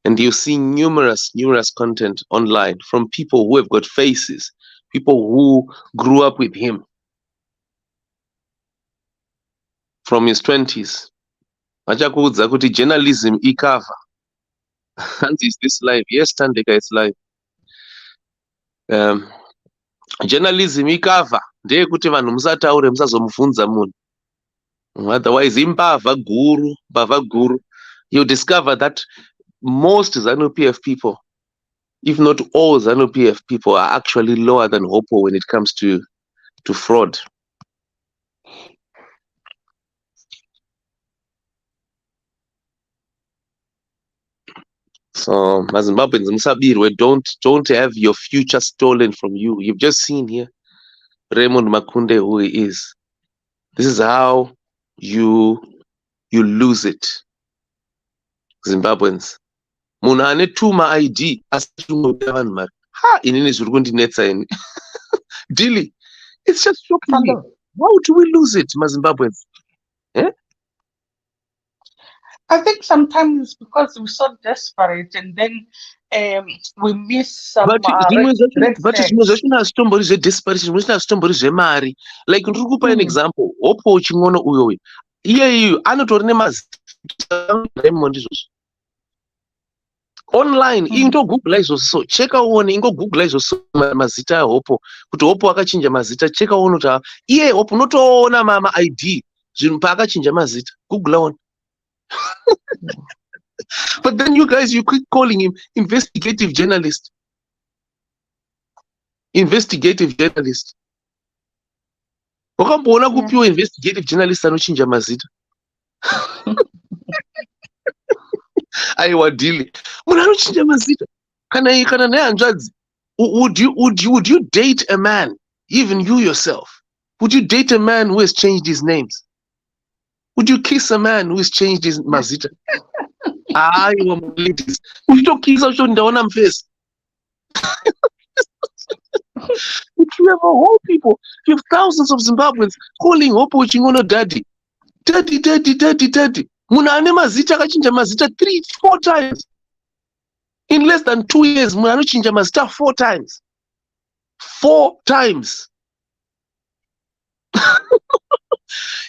And you see numerous content online from people who have got faces, people who grew up with him from his 20s. Achakuudza kuti journalism ikava. And is this live? Yes, Tandeka, it's live. Journalism ikava. Ndeye kuti vanhu musataure musazomuvhunza munhu. Otherwise, mbava guru, you discover that most ZANU-PF people, if not all ZANU-PF people, are actually lower than Hopo when it comes to fraud. So, Mazimbabweans, Msabirwe, don't have your future stolen from you. You've just seen here Raymond Makunde, who he is. This is how you lose it. Zimbabweans. Munhu ane tuma ID asati tumobira vanhu mari. Ha, inini zviri kundinetsa ini. Dilly, it's just shocking me. How do we lose it, Mazimbabweans? Eh? I think sometimes because we're so desperate and then we miss some red flags. Like an example, Oppo Chingono Uyoy. Yeah, anotorne online into Google izoso cheka uone ingo Google izoso mazita ya Oppo kuti Oppo akachinja mazita cheka uone kuti iye Oppo notoona mama ID zvinhu paakachinja mazita Google on. But then you guys, you keep calling him investigative journalist. Investigative journalist. Wakamboona kupiwa investigative journalist anochinja mazita. Aiwa Dilly. Munhu anochinja mazita. Kana nehanzvadzi. Would you date a man, even you yourself? Would you date a man who has changed his names? Would you kiss a man who has changed his mazita? Aiwa ladies. Uchitokisa uchondaona mface. If you have a whole people, you have thousands of Zimbabweans calling Oppo Chingono daddy. Daddy. Munhu ane mazita akachinja mazita 3-4 times. In less than 2 years, munhu anochinja mazita 4 times. 4 times.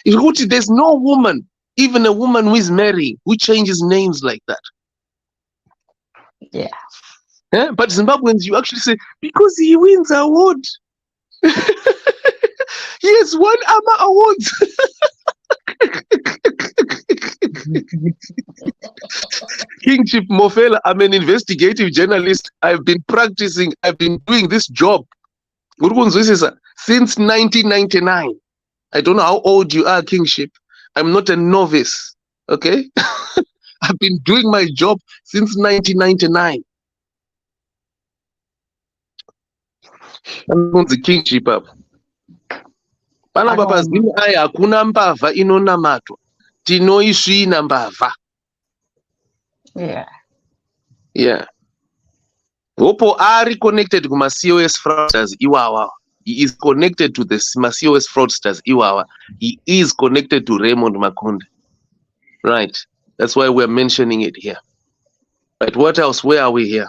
There's no woman, even a woman who is marrying, who changes names like that. Yeah. But Zimbabweans, you actually say, because he wins award. He has won AMA awards. Kingship Mofela, I'm an investigative journalist. I've been practicing, I've been doing this job since 1999. I don't know how old you are, Kingship. I'm not a novice, okay? I've been doing my job since 1999. I'm the Kingship up. Pana baba zini aya hakuna mbava inonamatwa. Tinoisvina mbava. Yeah. Hopo are connected kuma COS fraudsters iwawa. He is connected to the COS fraudsters iwawa. He is connected to Raymond Makunde. Right. That's why we're mentioning it here. Right. What else? Where are we here?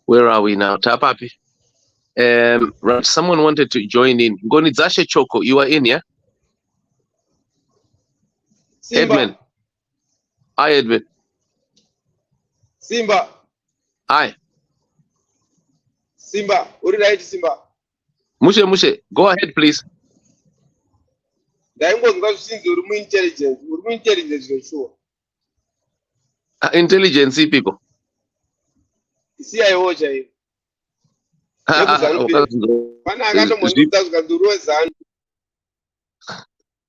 Where are we now? Tapapi. Right. Someone wanted to join in. Gonizashe Choko, you are in, yeah? Simba. Edmund. Hi, Edmund. Simba. Hi. Simba. What did I say, Simba? Mushe. Go ahead, please. Intelligence, sure. Intelligence people. CIO,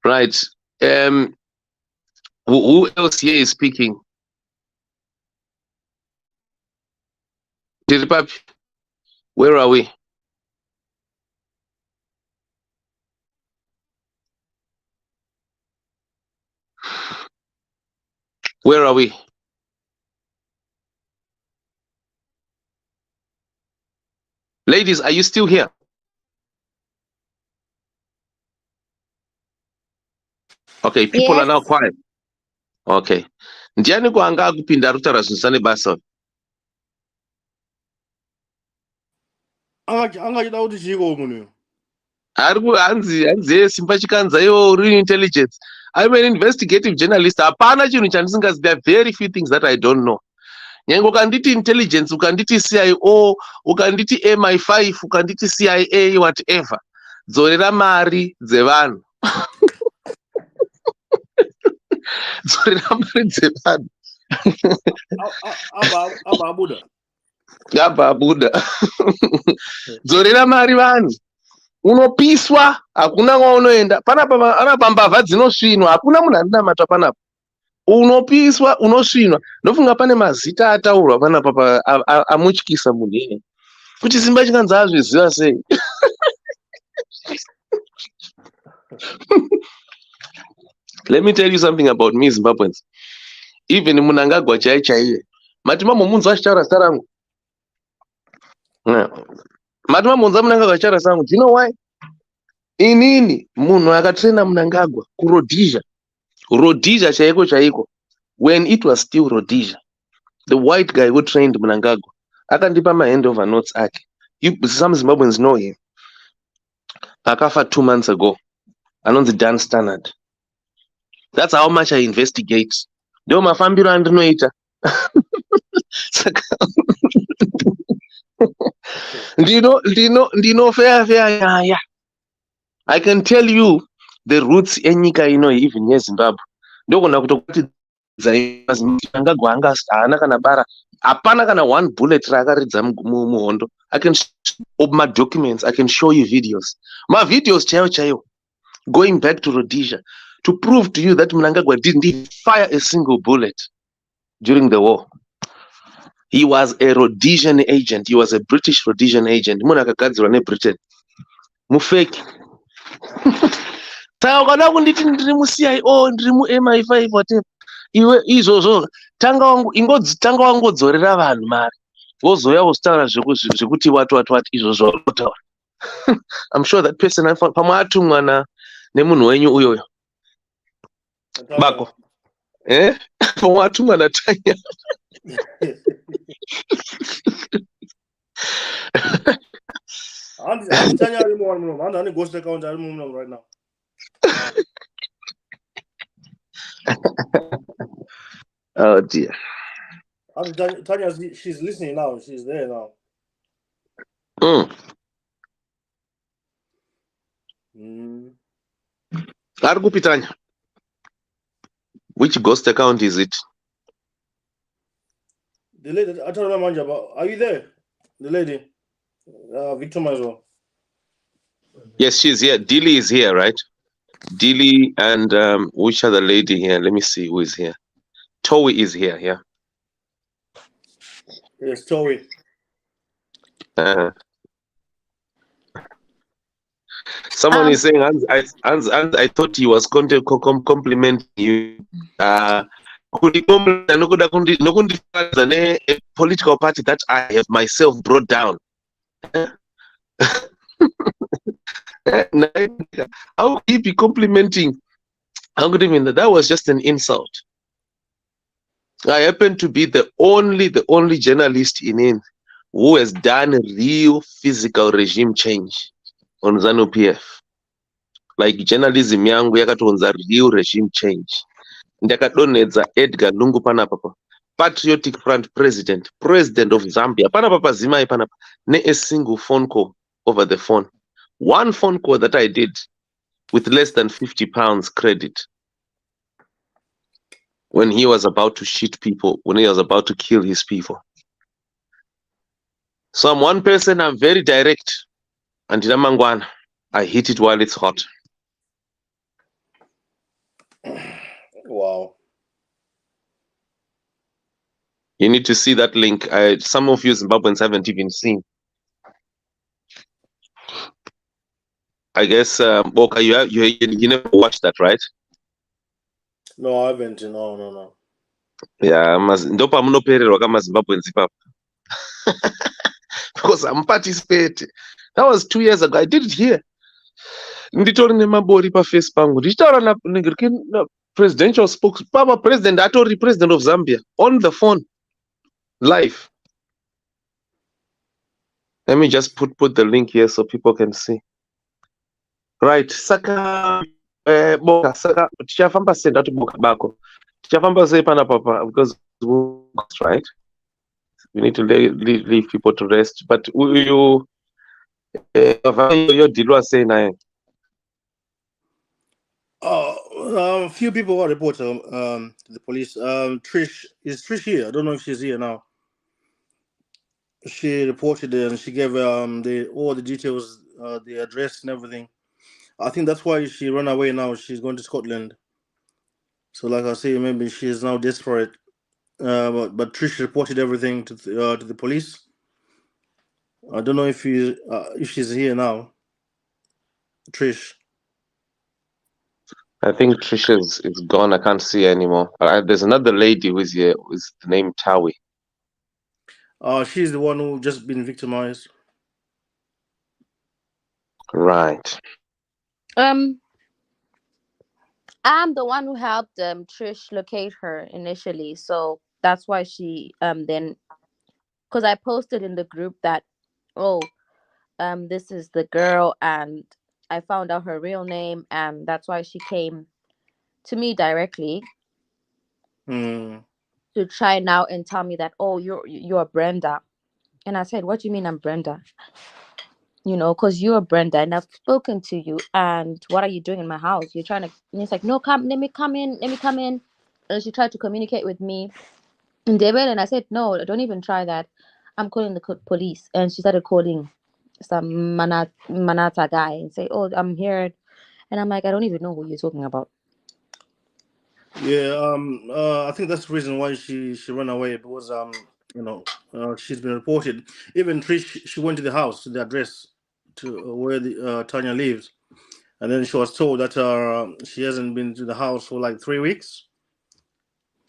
right. Who else here is speaking? Where are we? Where are we? Ladies, are you still here? Okay, people Yes. are now quiet. Okay. Ndiani kuanga kupinda rutaura zvinosane basa? Angachida kuti chiko munhu. Hanzi Simba Chikanza yo real intelligence. I'm an investigative journalist. Hapana chinhu chandisingazivi. There are very few things that I don't know. Nyange ukanditi intelligence, ukanditi CIO, ukanditi MI5, ukanditi CIA, whatever. dzorera mari dzevanhu. Dzorera mari dzevanhu. Abba Buddha. Abba Buddha. Dzorera mari vanhu. Unopiswa, hakuna kwaunoenda. Panapa mbavha dzinosvinwa, hakuna munhu andinamatwa panapa. Unopiswa, unosvinwa. Ndofunga pane mazita ataurwa panapa amutyisa munhu iyeye. Kuti Simba chikanzi azviziva sei. Let me tell you something about me, Zimbabweans. Even Munangagwa chaiye. Matima mumunzwa achitaura zita rangu. Matima munzwa Munangagwa achitaura zita rangu. Do you know why? Inini munhu akatraina Munangagwa kuRhodesia. Rhodesia chaiko. When it was still Rhodesia. The white guy who trained Munangagwa. Akandipa handover notes ake. Some Zimbabweans know him. Akafa 2 months ago. Anonzi Dan Standard. That's how much I investigate. Ndio mafambiro andinoita. Ndino fair yeah. I can tell you the roots enyika ino even yeZimbabwe. Ndokona kutokuti Munangagwa anga haana kana bara. Hapana kana one bullet rakaridza muhondo. I can open my documents. I can show you videos. My videos chaiyo. Going back to Rhodesia to prove to you that Munangagwa didn't even fire a single bullet during the war. He was a Rhodesian agent. He was a British Rhodesian agent. Munakagadzirwa neBritain. Mufeki. Saka kana kunditi ndiri mu-CIO, ndiri mu-MI5 whatever. Iwe izvozvo tanga wangodzorera vanhu mari. Wozoya wostaura zvekuti what izvozvo wotaura. I'm sure that person pamwe atumwa nemunhu wenyu uyoyo. Bako. Pamwe atumwa naTanya. I'm Tanya I'm ghost account right now. Oh dear. Tanya, she's listening now. She's there now. Arikupi Tanya? Which ghost account is it? The lady, I told her Manja, but are you there? The lady, Victor Mazo. Yes, she's here. Dilly is here, right? Dilly and which other lady here? Let me see who is here. Towie is here, yeah. Yes, Towie. Someone is saying, I thought he was going to compliment you. A political party that I have myself brought down. How could he be complimenting? How could he mean that? That was just an insult. I happen to be the only journalist in who has done real physical regime change on ZANU-PF. Like journalism yangu yakatonza real regime change. Ndakadonedza Edgar Lungu panapa. Patriotic Front President of Zambia. Panapa zimai panapa. Ne a single phone call over the phone. One phone call that I did with less than £50 credit. When he was about to shoot people, when he was about to kill his people. So I'm one person, I'm very direct. And I hit it while it's hot. Wow. You need to see that link. Some of you Zimbabweans haven't even seen. I guess, Boka, you never watched that, right? No, I haven't. No. Yeah, ndopa munopererwa kama Zimbabweans ipapa. Because I'm participating. That was 2 years ago. I did it here. Nditori nemabori pa face pangu. Ndichitaura na presidential spokesman. Papa president atori president of Zambia on the phone live. Let me just put the link here so people can see. Right, Saka Boka Saka tichafamba senda to Boka bako. Tichafamba say pana papa because right. We need to leave people to rest. But Your deal was saying A few people are reported to the police. Trish, is Trish here? I don't know if she's here now. She reported it and she gave all the details, the address and everything. I think that's why she ran away now. She's going to Scotland. So, like I say, maybe she is now desperate. But Trish reported everything to the police. I don't know if she's here now. Trish. I think Trisha is gone. I can't see her anymore. There's another lady who's here with the name Tawi. She's the one who just been victimized. Right. I'm the one who helped Trish locate her initially, so that's why she then, because I posted in the group that, this is the girl, and I found out her real name, and that's why she came to me directly to try now and tell me that, you're Brenda. And I said, what do you mean I'm Brenda? Because you're Brenda and I've spoken to you, and what are you doing in my house? You're trying to, and it's like, no, let me come in. And she tried to communicate with me in David, and I said, no, don't even try that. I'm calling the police. And she started calling some Manata guy and say, oh, I'm here. And I'm like, I don't even know who you're talking about. Yeah, I think that's the reason why she ran away, because she's been reported. Even Trish, she went to the house, to the address, to where the Tanya lives, and then she was told that she hasn't been to the house for like 3 weeks,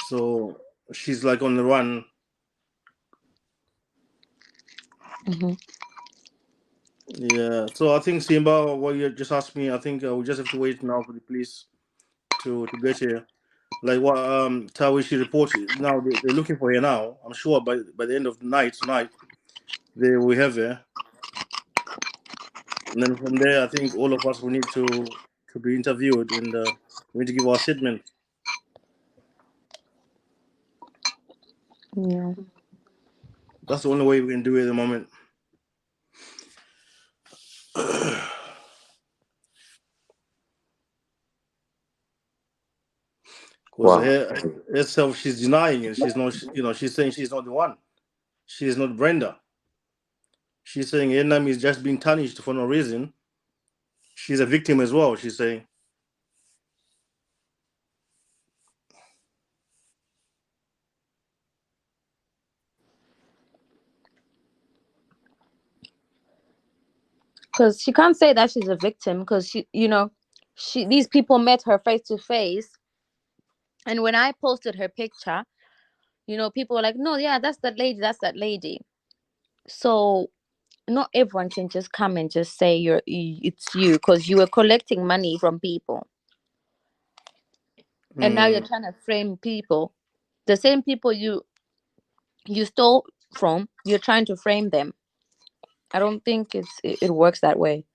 so she's like on the run. Yeah, so I think Simba, what you just asked me, I think we just have to wait now for the police to get here. Like what Tawishi reported, now they're looking for her now. I'm sure by the end of the night tonight, they will have her. And then from there, I think all of us will need to be interviewed, and we need to give our statement. Yeah. That's the only way we can do it at the moment. Because herself, she's denying it. She's not, she's saying she's not the one. She is not Brenda. She's saying her name is just being tarnished for no reason. She's a victim as well, she's saying. Because she can't say that she's a victim, because these people met her face to face. And when I posted her picture, people were like, no, yeah, that's that lady. So not everyone can just come and just say it's you, because you were collecting money from people. And now you're trying to frame people. The same people you stole from, you're trying to frame them. I don't think it works that way.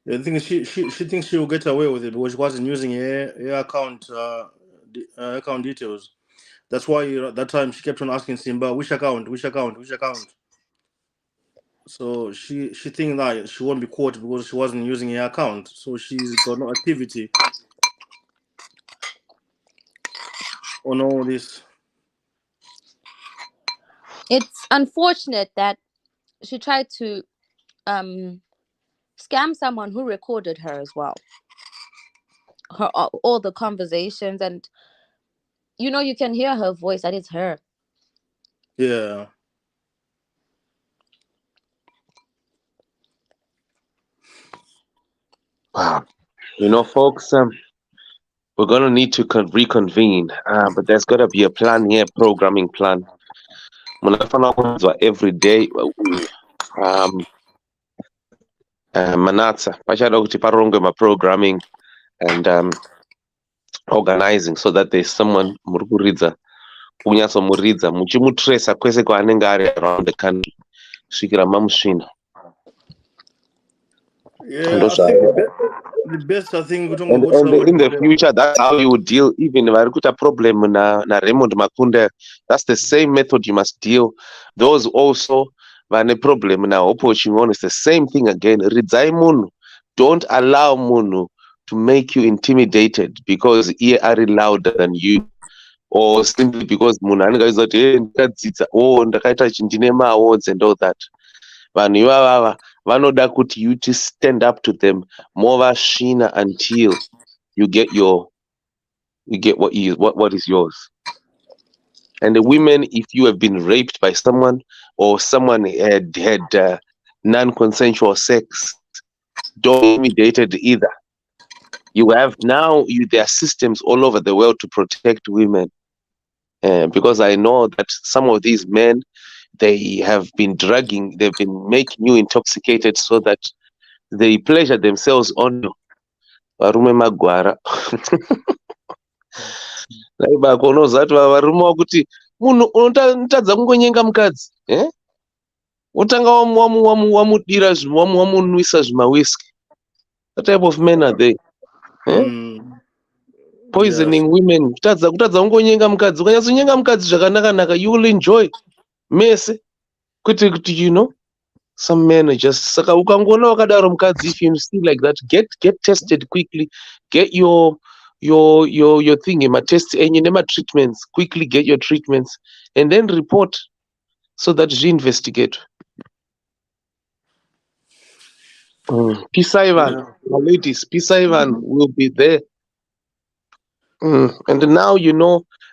The thing is, she thinks she will get away with it because she wasn't using her account account details. That's why that time she kept on asking Simba, which account. So she thinks that she won't be caught because she wasn't using her account. So she's got no activity on all this. It's unfortunate that she tried to scam someone who recorded her as well. Her all the conversations, and you can hear her voice that it's her. Yeah. Wow. Folks, we're going to need to reconvene, but there's got to be a plan here, programming plan. Every day, Manatsa, pachada kuti paronge programming and organizing so that there's someone murikuridza kunyaso muridza muchimutresa kwese kwaanenge ari around the country svikira mamusvina. Yeah, I think the best, I think, and in the future, that's how you would deal. Even if I put a problem na Raymond Makunde, that's the same method you must deal. Those also vane problem now. Approaching on is the same thing again. Ridzai munhu. Don't allow munhu to make you intimidated because he are louder than you, or simply because munhu anenge achiziva kuti hey, ndakadzidza, ndakaita ndine maawards and all that. Vanhu ivava vanoda kuti you to stand up to them movasvina until you get what is yours. And the women, if you have been raped by someone or someone had non-consensual sex, don't be intimidated either. You have now there are systems all over the world to protect women, because I know that some of these men, they have been they've been making you intoxicated so that they pleasure themselves on you. Varume magwara. Naibako unozati varume wakuti munhu unotadza kungonyenga mukadzi, utanga wamudira wamunwisa zvimawiski. What type of men are they? Poisoning women. Kutadza kungonyenga mukadzi. Ukanyatsunyenga mukadzi zvakanaka, you will enjoy mese. Kuti some men are just saka ukangona wakadaro mukadzi, if you see like that, get tested quickly, get your thing, my test and your treatments, quickly get your treatments and then report so that you investigate. Pisa Ivan, ladies, Pisa Ivan will be there. And now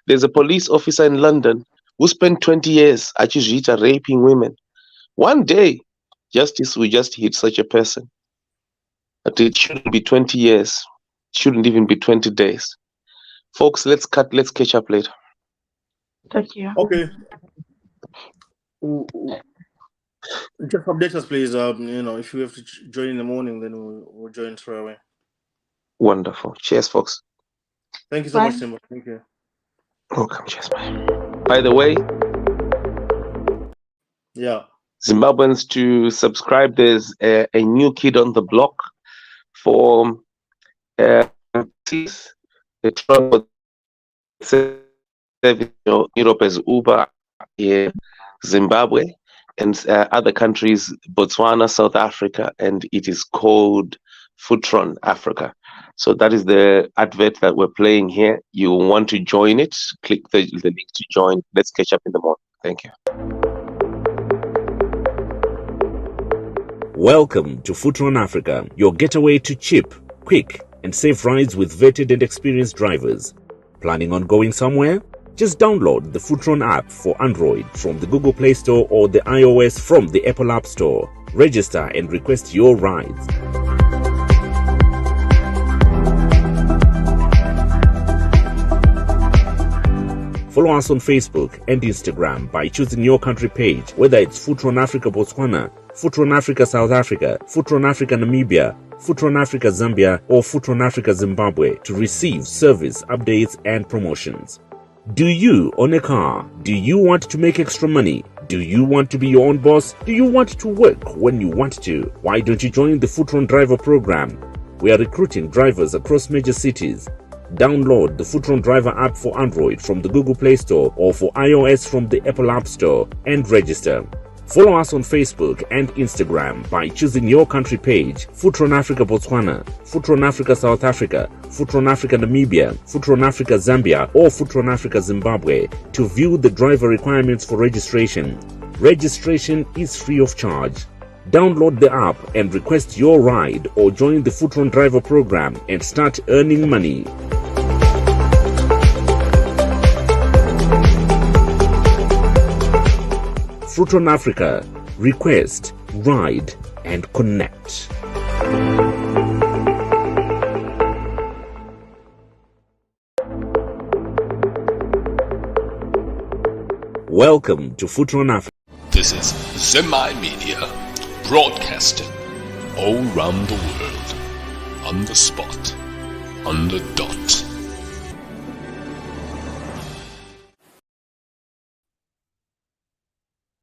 there's a police officer in London who spent 20 years actually raping women. One day, justice will just hit such a person. But it shouldn't be 20 years. It shouldn't even be 20 days. Folks, let's catch up later. Thank you. Okay. Just update us, please. If you have to join in the morning, then we'll join straight away. Wonderful. Cheers, folks. Thank you so much, Simba. Thank you. Welcome. Cheers, bye. By the way, Zimbabweans, to subscribe, there's a new kid on the block for Europe as Uber, Zimbabwe, and other countries, Botswana, South Africa, and it is called Futron Africa. So that is the advert that we're playing here. You want to join it, click the link to join. Let's catch up in the morning. Thank you. Welcome to Futron Africa, your getaway to cheap, quick, and safe rides with vetted and experienced drivers. Planning on going somewhere? Just download the Futron app for Android from the Google Play Store or the iOS from the Apple App Store. Register and request your rides. Follow us on Facebook and Instagram by choosing your country page, whether it's Futron Africa Botswana, Futron Africa South Africa, Futron Africa Namibia, Futron Africa Zambia, or Futron Africa Zimbabwe, to receive service updates and promotions. Do you own a car? Do you want to make extra money? Do you want to be your own boss? Do you want to work when you want to? Why don't you join the Futron Driver Program? We are recruiting drivers across major cities. Download the Futron Driver app for Android from the Google Play Store or for iOS from the Apple App Store and register. Follow us on Facebook and Instagram by choosing your country page, Futron Africa Botswana, Futron Africa South Africa, Futron Africa Namibia, Futron Africa Zambia, or Futron Africa Zimbabwe to view the driver requirements for registration. Registration is free of charge. Download the app and request your ride or join the Futron Driver Program and start earning money. Futron Africa. Request, ride, and connect. Welcome to Futron Africa. This is Zemi Media, broadcasting all around the world, on the spot, on the dot.